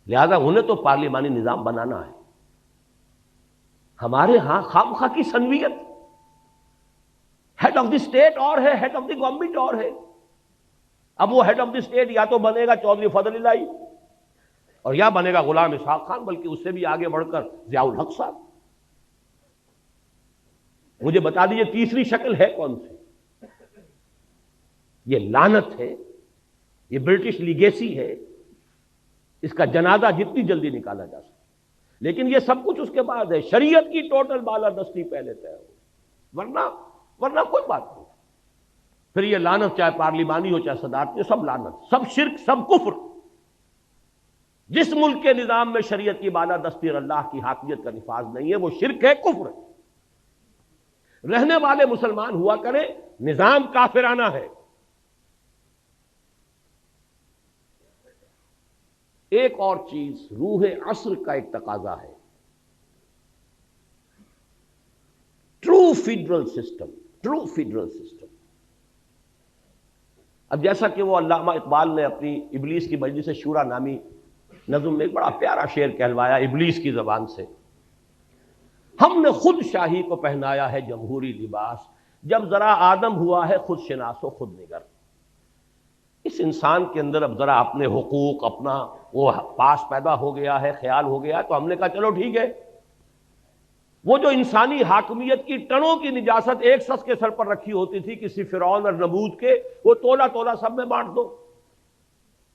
لہذا انہیں تو پارلیمانی نظام بنانا ہے۔ ہمارے ہاں خامخواہ کی سنویت، ہیڈ آف دی اسٹیٹ اور ہے، ہیڈ آف دی گورنمنٹ اور ہے۔ اب وہ ہیڈ آف دی اسٹیٹ یا تو بنے گا چودھری فضل الہی، اور یا بنے گا غلام اسحاق خان، بلکہ اس سے بھی آگے بڑھ کر ضیاء الحق صاحب۔ مجھے بتا دیجئے تیسری شکل ہے کون سی؟ یہ لعنت ہے، یہ برٹش لیگیسی ہے، اس کا جنازہ جتنی جلدی نکالا جا سکے. لیکن یہ سب کچھ اس کے بعد ہے، شریعت کی ٹوٹل بالادستی پہلے طے ہو، ورنہ کوئی بات نہیں. پھر یہ لعنت چاہے پارلیمانی ہو چاہے صدارتی ہو، سب لعنت، سب شرک، سب کفر. جس ملک کے نظام میں شریعت کی بالادستی اور اللہ کی حاکمیت کا نفاذ نہیں ہے وہ شرک ہے، کفر ہے. رہنے والے مسلمان ہوا کریں، نظام کافرانہ ہے. ایک اور چیز روح عصر کا ایک تقاضا ہے، ٹرو فیڈرل سسٹم. اب جیسا کہ وہ علامہ اقبال نے اپنی ابلیس کی مجلس شورا نامی نظم میں ایک بڑا پیارا شعر کہلوایا ابلیس کی زبان سے، ہم نے خود شاہی کو پہنایا ہے جمہوری لباس، جب ذرا آدم ہوا ہے خود شناس و خود نگر. اس انسان کے اندر اب ذرا اپنے حقوق، اپنا وہ پاس پیدا ہو گیا ہے، خیال ہو گیا ہے، تو ہم نے کہا چلو ٹھیک ہے، وہ جو انسانی حاکمیت کی ٹنوں کی نجاست ایک شخص کے سر پر رکھی ہوتی تھی کسی فرعون اور نمرود کے، وہ تولا تولا سب میں بانٹ دو،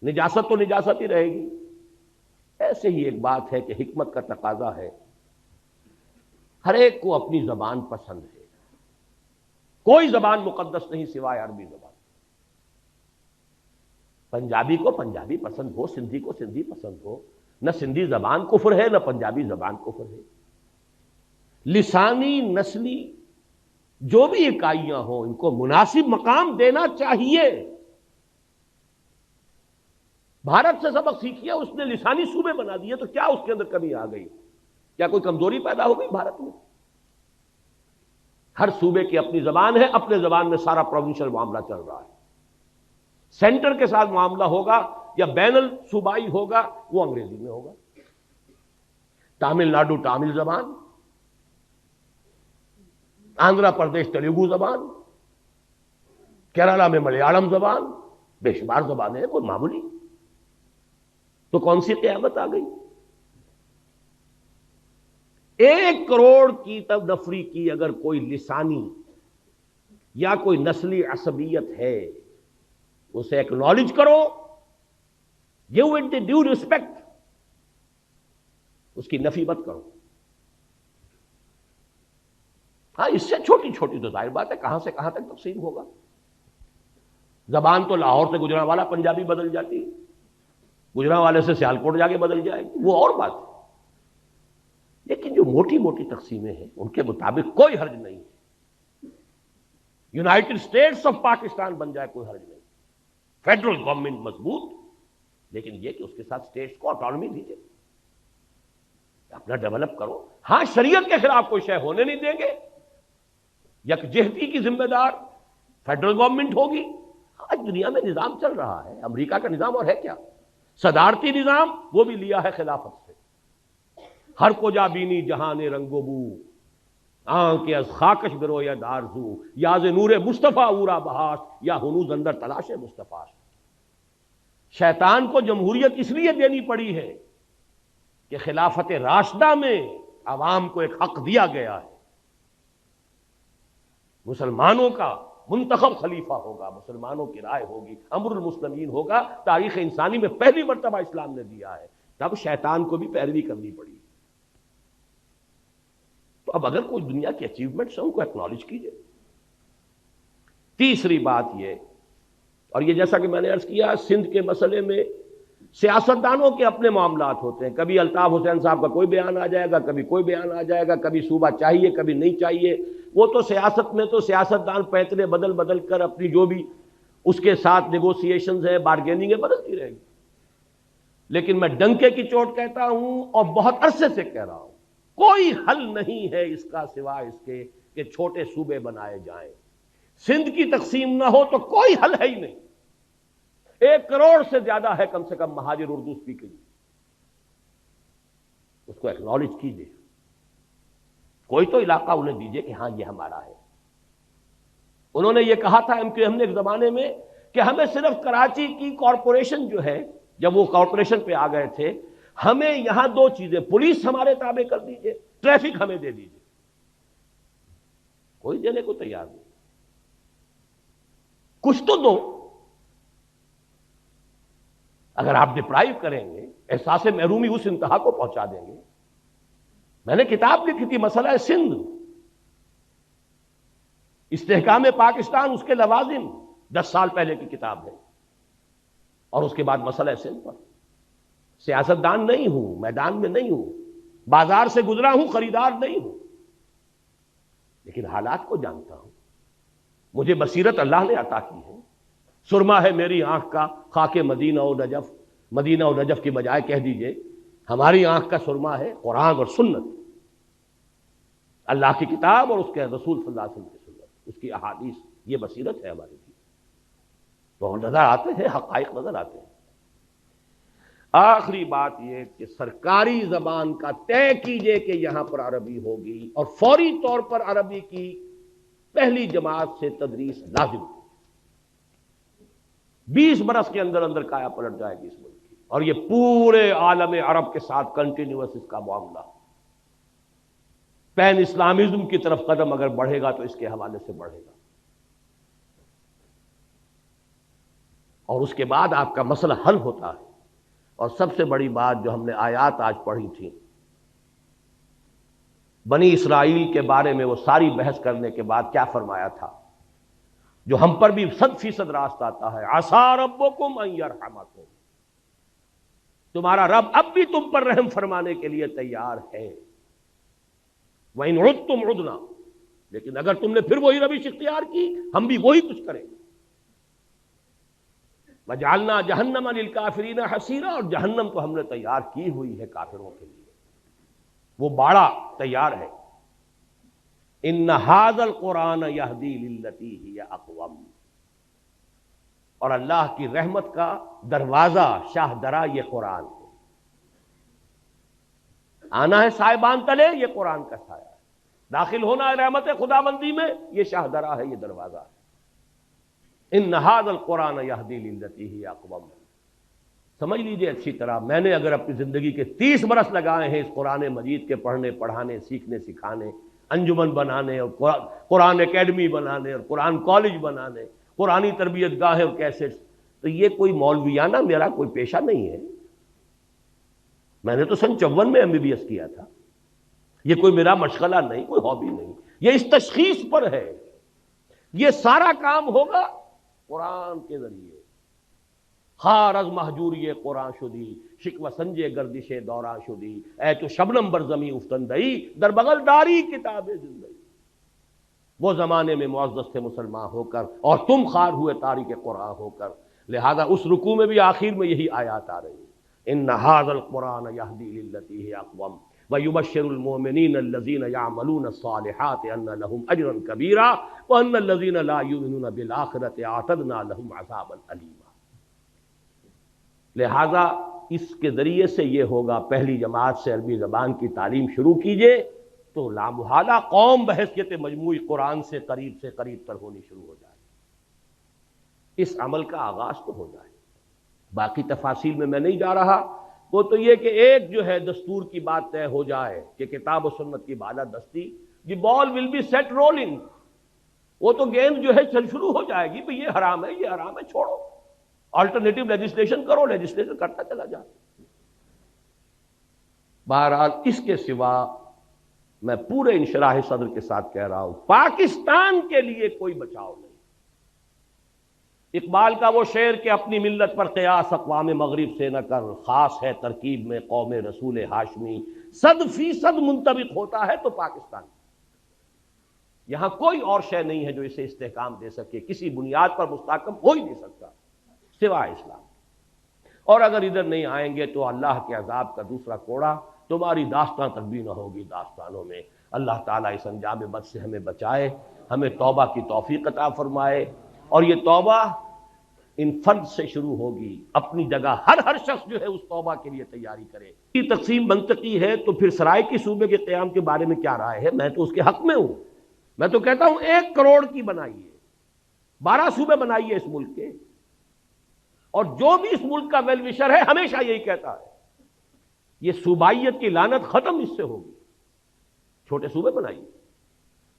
نجاست تو نجاست ہی رہے گی. ایسے ہی ایک بات ہے کہ حکمت کا تقاضا ہے، ہر ایک کو اپنی زبان پسند ہے، کوئی زبان مقدس نہیں سوائے عربی زبان. پنجابی کو پنجابی پسند ہو، سندھی کو سندھی پسند ہو، نہ سندھی زبان کفر ہے نہ پنجابی زبان کفر ہے. لسانی، نسلی جو بھی اکائیاں ہوں ان کو مناسب مقام دینا چاہیے. بھارت سے سبق سیکھیے، اس نے لسانی صوبے بنا دیے تو کیا اس کے اندر کمی آ گئی؟ کیا کوئی کمزوری پیدا ہو گئی بھارت میں؟ ہر صوبے کی اپنی زبان ہے، اپنے زبان میں سارا پروونشل معاملہ چل رہا ہے. سینٹر کے ساتھ معاملہ ہوگا یا بین الصوبائی ہوگا وہ انگریزی میں ہوگا. تامل ناڈو تامل زبان، آندھرا پردیش تیلگو زبان، کیرالہ میں ملیالم زبان، بے شمار زبانیں ہیں، کوئی معمولی. تو کون سی قیامت آ گئی؟ 1 کروڑ کی نفری کی اگر کوئی لسانی یا کوئی نسلی عصبیت ہے اسے ایکنالج کرو، give it the due respect, اس کی نفی مت کرو. ہاں اس سے چھوٹی چھوٹی تو ظاہر بات ہے کہاں سے کہاں تک تقسیم ہوگا. زبان تو لاہور سے گجرانوالہ پنجابی بدل جاتی ہے، گجرانوالے سے سیالکوٹ جا کے بدل جائے گی، وہ اور بات ہے. لیکن جو موٹی موٹی تقسیمیں ہیں ان کے مطابق کوئی حرج نہیں ہے. یونائٹڈ اسٹیٹس آف پاکستان بن جائے کوئی حرج نہیں، فیڈرل گورنمنٹ مضبوط، لیکن یہ کہ اس کے ساتھ اسٹیٹس کو آٹونومی دیجیے، اپنا ڈیولپ کرو. ہاں شریعت کے خلاف کوئی شے ہونے نہیں دیں گے، یکجہتی کی ذمہ دار فیڈرل گورنمنٹ ہوگی. آج دنیا میں نظام چل رہا ہے، امریکہ کا نظام اور ہے کیا، صدارتی نظام، وہ بھی لیا ہے خلافت سے. ہر کو جا بینی جہان رنگ و بو، آنکھ از خاکش بروید آرزو، یاز نور مصطفیٰ اورا بہاش، یا ہنوز اندر تلاش مصطفیٰ. شیطان کو جمہوریت اس لیے دینی پڑی ہے کہ خلافت راشدہ میں عوام کو ایک حق دیا گیا ہے، مسلمانوں کا منتخب خلیفہ ہوگا، مسلمانوں کی رائے ہوگی، امر المسلمین ہوگا. تاریخ انسانی میں پہلی مرتبہ اسلام نے دیا ہے، تب شیطان کو بھی پیروی کرنی پڑی. تو اب اگر کوئی دنیا کی اچیومنٹس ہیں ان کو ایکنالج کیجئے. تیسری بات یہ، اور یہ جیسا کہ میں نے عرض کیا سندھ کے مسئلے میں سیاستدانوں کے اپنے معاملات ہوتے ہیں، کبھی الطاف حسین صاحب کا کوئی بیان آ جائے گا، کبھی کوئی بیان آ جائے گا، کبھی صوبہ چاہیے کبھی نہیں چاہیے. وہ تو سیاست میں تو سیاستدان پیترے بدل بدل کر اپنی جو بھی اس کے ساتھ نیگوسیشنز ہے، بارگیننگ ہے، بدلتی رہے گی. لیکن میں ڈنکے کی چوٹ کہتا ہوں اور بہت عرصے سے کہہ رہا ہوں، کوئی حل نہیں ہے اس کا سوائے اس کے کہ چھوٹے صوبے بنائے جائیں. سندھ کی تقسیم نہ ہو تو کوئی حل ہے ہی نہیں. 1 کروڑ سے زیادہ ہے کم سے کم مہاجر اردو اسپیکنگ، اس کو ایکنالج کیجیے. کوئی تو علاقہ انہیں دیجیے کہ ہاں یہ ہمارا ہے. انہوں نے یہ کہا تھا ہم نے ایک زمانے میں کہ ہمیں صرف کراچی کی کارپوریشن جو ہے، جب وہ کارپوریشن پہ آ گئے تھے، ہمیں یہاں 2 چیزیں، پولیس ہمارے تابع کر دیجیے، ٹریفک ہمیں دے دیجیے. کوئی دینے کو تیار نہیں. کچھ تو دو. اگر آپ ڈپرائیو کریں گے، احساس محرومی اس انتہا کو پہنچا دیں گے. میں نے کتاب لکھی تھی مسئلہ سندھ، استحکام پاکستان، اس کے لوازم، 10 سال پہلے کی کتاب ہے. اور اس کے بعد مسئلہ سندھ پر. سیاستدان نہیں ہوں، میدان میں نہیں ہوں، بازار سے گزرا ہوں، خریدار نہیں ہوں، لیکن حالات کو جانتا ہوں. مجھے بصیرت اللہ نے عطا کی ہے. سرما ہے میری آنکھ کا خاک مدینہ و نجف، مدینہ و نجف کی بجائے کہہ دیجئے ہماری آنکھ کا سرما ہے قرآن اور سنت، اللہ کی کتاب اور اس کے رسول صلی اللہ علیہ وسلم کی سنت، اس کی احادیث. یہ بصیرت ہے ہماری بھی. تو نظر آتے ہیں، حقائق نظر آتے ہیں. آخری بات یہ کہ سرکاری زبان کا طے کیجئے کہ یہاں پر عربی ہوگی، اور فوری طور پر عربی کی پہلی جماعت سے تدریس لازم. 20 برس کے اندر اندر کایا پلٹ جائے گی اس ملک کی، اور یہ پورے عالم عرب کے ساتھ کنٹینیوس اس کا معاملہ. پین اسلامزم کی طرف قدم اگر بڑھے گا تو اس کے حوالے سے بڑھے گا. اور اس کے بعد آپ کا مسئلہ حل ہوتا ہے. اور سب سے بڑی بات جو ہم نے آیات آج پڑھی تھی، بنی اسرائیل کے بارے میں وہ ساری بحث کرنے کے بعد کیا فرمایا تھا، جو ہم پر بھی 100% راست آتا ہے، عسیٰ ربکم ان یرحمکم، تمہارا رب اب بھی تم پر رحم فرمانے کے لیے تیار ہے. وَإِنْ عُدْتُمْ عُدْنَا، لیکن اگر تم نے پھر وہی روش اختیار کی ہم بھی وہی کچھ کریں گے. وَجَعَلْنَا جَهَنَّمَ لِلْكَافِرِينَ حَصِيرًا، اور جہنم تو ہم نے تیار کی ہوئی ہے کافروں کے لیے، وہ باڑا تیار ہے. ان ھذا القرآن یہدی للتی ہی اقوم، اور اللہ کی رحمت کا دروازہ شاہ درا یہ قرآن ہے. آنا ہے سائبان تلے، یہ قرآن کا سایہ ہے. داخل ہونا ہے رحمت خداوندی میں، یہ شاہ درا ہے، یہ دروازہ ہے. ان ھذا القرآن یہدی للتی ہی اقوم. سمجھ لیجئے اچھی طرح، میں نے اگر اپنی زندگی کے 30 برس لگائے ہیں اس قرآن مجید کے پڑھنے، پڑھانے، سیکھنے، سکھانے، انجمن بنانے، اور قرآن اکیڈمی بنانے، اور قرآن کالج بنانے، قرآنی تربیت گاہیں اور کیسٹس، تو یہ کوئی مولویانہ میرا کوئی پیشہ نہیں ہے. میں نے تو سن 54 میں MBBS کیا تھا. یہ کوئی میرا مشغلہ نہیں، کوئی ہابی نہیں. یہ اس تشخیص پر ہے. یہ سارا کام ہوگا قرآن کے ذریعے. خار از محجوری قرآن شدی، شکوہ سنجے گردش دوران شدی، اے تو شبنم بر زمیں افتندئی، در بغل داری کتاب زندگی. وہ زمانے میں معزز تھے مسلمان ہو کر، اور تم خار ہوئے تاریک قرآن ہو کر. لہذا اس رکوع میں بھی آخر میں یہی آیات آ رہی ہیں، ان ھذا القرآن یہدی للتی ہی اقوم ویبشر المؤمنین الذین یعملون الصالحات ان لهم اجرا کبیرا وان الذین لا یؤمنون بالآخرۃ اعتدنا لهم عذابا الیما. لہذا اس کے ذریعے سے یہ ہوگا، پہلی جماعت سے عربی زبان کی تعلیم شروع کیجئے تو لامحالہ قوم بحیثیت مجموعی قرآن سے قریب تر ہونی شروع ہو جائے. اس عمل کا آغاز تو ہو جائے. باقی تفاصیل میں نہیں جا رہا. وہ تو یہ کہ ایک جو ہے دستور کی بات طے ہو جائے کہ کتاب و سنت کی بالادستی، دی بال ول بی سیٹ رولنگ. وہ تو گیند جو ہے چل شروع ہو جائے گی، بھئی یہ حرام ہے، یہ حرام ہے، چھوڑو. آلٹرنیٹو لیجسلیشن کرو، لیجسلیشن کرتا چلا جائے. بہرحال اس کے سوا میں پورے انشراح صدر کے ساتھ کہہ رہا ہوں، پاکستان کے لیے کوئی بچاؤ نہیں. اقبال کا وہ شعر کہ اپنی ملت پر قیاس اقوام مغرب سے نہ کر، خاص ہے ترکیب میں قوم رسول ہاشمی، 100% منطبق ہوتا ہے تو پاکستان. یہاں کوئی اور شے نہیں ہے جو اسے استحکام دے سکے، کسی بنیاد پر مستحکم ہو ہی نہیں سکتا سوائے اسلام. اور اگر ادھر نہیں آئیں گے تو اللہ کے عذاب کا دوسرا کوڑا تمہاری داستان تک بھی نہ ہوگی داستانوں میں. اللہ تعالیٰ اس انجام بد سے ہمیں بچائے، ہمیں توبہ کی توفیق عطا فرمائے. اور یہ توبہ ان فرد سے شروع ہوگی. اپنی جگہ ہر شخص جو ہے اس توبہ کے لیے تیاری کرے. یہ تقسیم منطقی ہے تو پھر سرائیکی صوبے کے قیام کے بارے میں کیا رائے ہے؟ میں تو اس کے حق میں ہوں. میں تو کہتا ہوں 1 کروڑ کی بنائیے، 12 صوبے بنائیے اس ملک کے. اور جو بھی اس ملک کا ویل وشر ہے ہمیشہ یہی کہتا ہے یہ صوبائیت کی لعنت ختم اس سے ہوگی. چھوٹے صوبے بنائیے.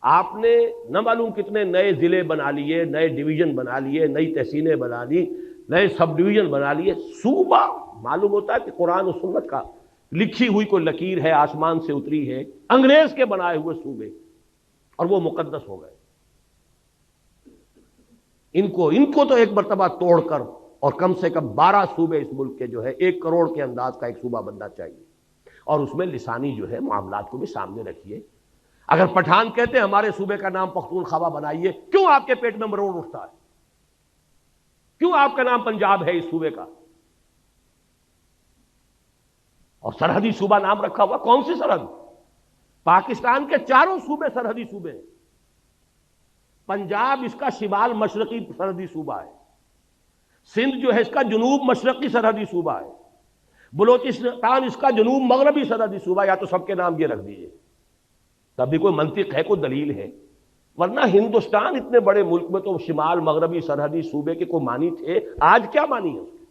آپ نے نہ معلوم کتنے نئے ضلع بنا لیے، نئے ڈویژن بنا لیے، نئی تحصیلیں بنا لی، نئے سب ڈویژن بنا لیے. صوبہ معلوم ہوتا ہے کہ قرآن و سنت کا لکھی ہوئی کوئی لکیر ہے، آسمان سے اتری ہے، انگریز کے بنائے ہوئے صوبے، اور وہ مقدس ہو گئے. ان کو تو ایک مرتبہ توڑ کر، اور کم سے کم 12 صوبے اس ملک کے جو ہے 1 کروڑ کے انداز کا ایک صوبہ بننا چاہیے، اور اس میں لسانی جو ہے معاملات کو بھی سامنے رکھیے. اگر پٹھان کہتے ہیں ہمارے صوبے کا نام پختونخوا بنائیے، کیوں آپ کے پیٹ میں مروڑ اٹھتا ہے؟ کیوں آپ کا نام پنجاب ہے اس صوبے کا؟ اور سرحدی صوبہ نام رکھا ہوا، کون سی سرحد؟ پاکستان کے 4 صوبے سرحدی صوبے ہیں. پنجاب اس کا شمال مشرقی سرحدی صوبہ ہے، سندھ جو ہے اس کا جنوب مشرقی سرحدی صوبہ ہے، بلوچستان اس کا جنوب مغربی سرحدی صوبہ. یا تو سب کے نام یہ رکھ دیجئے، تبھی کوئی منطق ہے، کوئی دلیل ہے. ورنہ ہندوستان اتنے بڑے ملک میں تو شمال مغربی سرحدی صوبے کے کوئی معنی تھے، آج کیا معنی ہے اس کے؟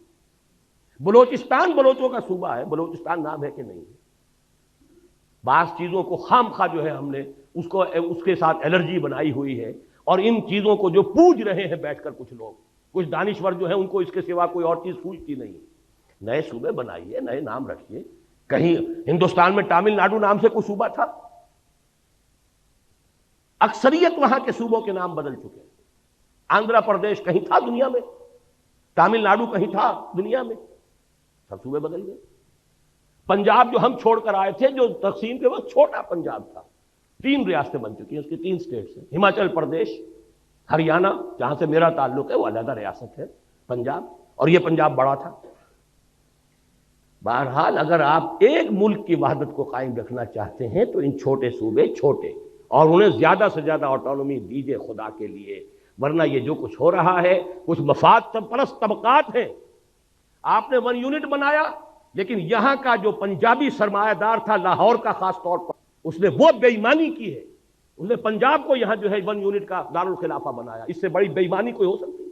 بلوچستان بلوچوں کا صوبہ ہے، بلوچستان نام ہے کہ نہیں؟ بعض چیزوں کو خام خواہ جو ہے ہم نے اس کے ساتھ الرجی بنائی ہوئی ہے، اور ان چیزوں کو جو پوج رہے ہیں بیٹھ کر کچھ لوگ، کچھ دانشور جو ہیں، ان کو اس کے سوا کوئی اور چیز سوچتی نہیں. نئے صوبے بنائیے، نئے نام رکھیے. کہیں ہندوستان میں تامل ناڈو نام سے کوئی صوبہ تھا؟ اکثریت وہاں کے صوبوں کے نام بدل چکے. آندھرا پردیش کہیں تھا دنیا میں؟ تامل ناڈو کہیں تھا دنیا میں؟ سب صوبے بدل گئے. پنجاب جو ہم چھوڑ کر آئے تھے، جو تقسیم کے وقت چھوٹا پنجاب تھا، 3 ریاستیں بن چکی ہیں اس کی، 3 اسٹیٹس ہیں. ہماچل پردیش، ہریانہ جہاں سے میرا تعلق ہے وہ علیحدہ ریاست ہے پنجاب، اور یہ پنجاب بڑا تھا. بہرحال اگر آپ ایک ملک کی وحدت کو قائم رکھنا چاہتے ہیں تو ان چھوٹے صوبے چھوٹے، اور انہیں زیادہ سے زیادہ آٹونومی دیجیے خدا کے لیے. ورنہ یہ جو کچھ ہو رہا ہے کچھ مفاد پرست طبقات ہیں. آپ نے 1 یونٹ بنایا، لیکن یہاں کا جو پنجابی سرمایہ دار تھا لاہور کا خاص طور پر، اس نے وہ بے ایمانی کی ہے. اس نے پنجاب کو یہاں جو ہے 1 یونٹ کا دارالخلافہ بنایا. اس سے بڑی بے ایمانی کوئی ہو سکتی؟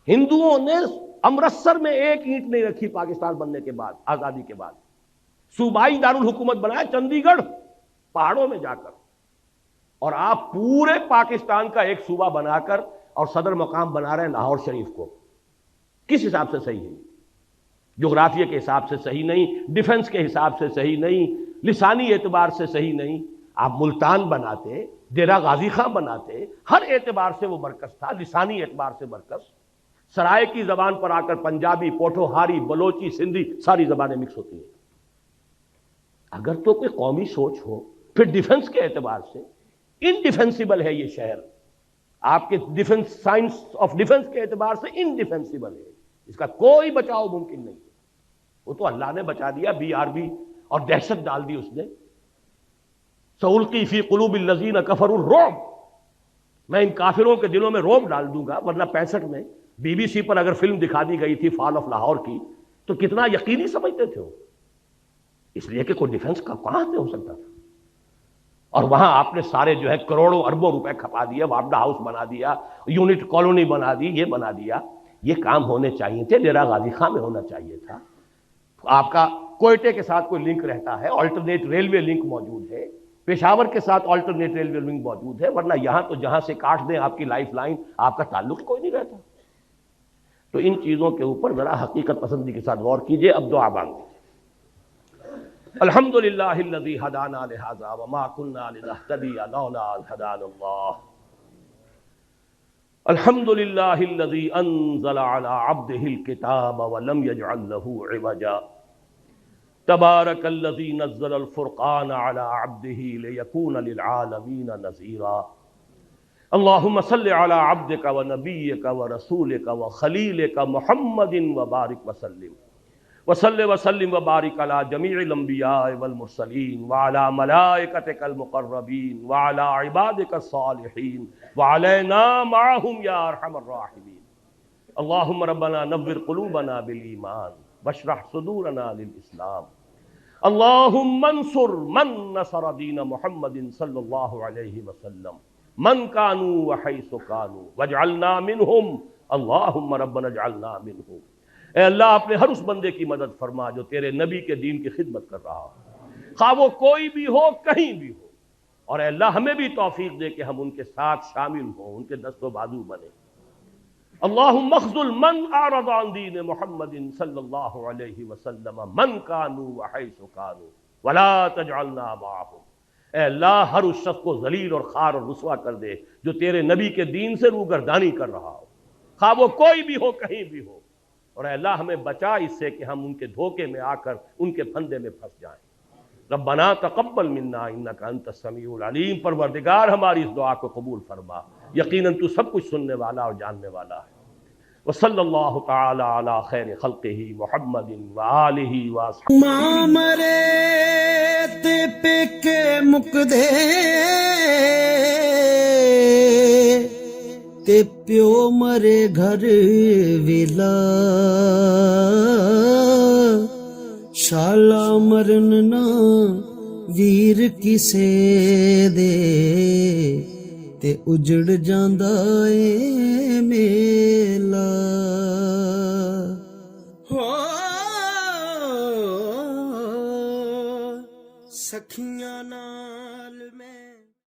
ہندوؤں نے امرتسر میں 1 اینٹ نہیں رکھی پاکستان بننے کے بعد، آزادی کے بعد. صوبائی دارالحکومت بنایا چندی گڑھ پہاڑوں میں جا کر، اور آپ پورے پاکستان کا ایک صوبہ بنا کر اور صدر مقام بنا رہے ہیں لاہور شریف کو. کس حساب سے صحیح ہے؟ جغرافیہ کے حساب سے صحیح نہیں، ڈیفنس کے حساب سے صحیح نہیں، لسانی اعتبار سے صحیح نہیں. آپ ملتان بناتے، ڈیرہ غازی خان بناتے، ہر اعتبار سے وہ مرکز تھا، لسانی اعتبار سے مرکز. سرائے کی زبان پر آ کر پنجابی، پوٹھوہاری، بلوچی، سندھی ساری زبانیں مکس ہوتی ہیں. اگر تو کوئی قومی سوچ ہو، پھر ڈیفنس کے اعتبار سے انڈیفنسیبل ہے یہ شہر. آپ کے ڈیفنس، سائنس آف ڈیفنس کے اعتبار سے انڈیفنسیبل ہے، اس کا کوئی بچاؤ ممکن نہیں. وہ تو اللہ نے بچا دیا، BRB اور دہشت ڈال دی اس نے. سألقی فی قلوب الذین کفروا الرعب، میں ان کافروں کے دلوں میں رعب ڈال دوں گا. ورنہ 65 میں BBC پر اگر فلم دکھا دی گئی تھی فال آف لاہور کی، تو کتنا یقینی سمجھتے تھے وہ، اس لیے کہ کوئی ڈیفنس کا کہاں سے ہو سکتا تھا. اور وہاں آپ نے سارے جو ہے کروڑوں اربوں روپے کھپا دیا، وابڈا ہاؤس بنا دیا، یونٹ کالونی بنا دی، یہ بنا دیا. یہ کام ہونے چاہیے تھے، ڈیرہ غازی خان میں ہونا چاہیے تھا. آپ کا کوئٹے کے ساتھ کوئی لنک رہتا ہے، آلٹرنیٹ ریلوے لنک موجود ہے، پشاور کے ساتھ آلٹرنیٹ ریلوے لنک موجود ہے. ورنہ یہاں تو جہاں سے کاٹ دیں آپ کی لائف لائن، آپ کا تعلق کوئی نہیں رہتا. تو ان چیزوں کے اوپر ذرا حقیقت پسندی کے ساتھ غور کیجئے. اب دعا مانگیں. الحمدللہ الذی ہدانا لہذا وما كنا لنہتدی لولا ان ہدانا اللہ. الحمدللہ الذی انزل علی عبدہ الکتاب ولم یجعل له عوجا. تبارک الذی نزل الفرقان علی عبدہ لیکون للعالمین نذیرا. اللہم صل علی عبدک ونبیک ورسولک وخلیلک محمد وبارک وسلم. وصلی وسلم وبارک علی جمیع الانبیاء والمرسلین وعلی ملائکتک المقربین وعلی عبادک الصالحین وعلینا معہم یا ارحم الراحمین. اللہم ربنا نور قلوبنا بالایمان واشرح صدورنا للاسلام. اللہم انصر من نصر دین محمد صلی اللہ علیہ وسلم من کانوا وحیث کانوا واجعلنا منہم. اللہم ربنا اجعلنا منہم. اے اللہ اپنے ہر اس بندے کی مدد فرما جو تیرے نبی کے دین کی خدمت کر رہا ہو. خواہ وہ کوئی بھی ہو کہیں بھی ہو، اور اے اللہ ہمیں بھی توفیق دے کہ ہم ان کے ساتھ شامل ہوں، ان کے دست و بازو بنے۔ اللہم اخذل من اعرض عن دین محمد صلی اللہ علیہ وسلم من کانوا وحیث کانوا ولا تجعلنا معهم۔ اے اللہ ہر اس شخص کو ذلیل اور خوار اور رسوا کر دے جو تیرے نبی کے دین سے روگردانی کر رہا ہو، خواہ وہ کوئی بھی ہو کہیں بھی ہو، اور اے اللہ ہمیں بچا اس سے کہ ہم ان کے دھوکے میں آ کر ان کے پھندے میں پھنس جائیں۔ ربنا تقبل منا انک انت السمیع العلیم، پروردگار ہماری اس دعا کو قبول فرما، یقیناً تو سب کچھ سننے والا اور جاننے والا ہے۔ وصلی اللہ تعالی علی خیر خلقہ محمد وآلہ وصحبہ۔ ماں مرے تے پیکے مکدے تے پیو مرے گھر ویلا، شالا مرن نہ ویر کسے دے تے اجڑ جاندا اے میلا۔ سکھیاں نال میں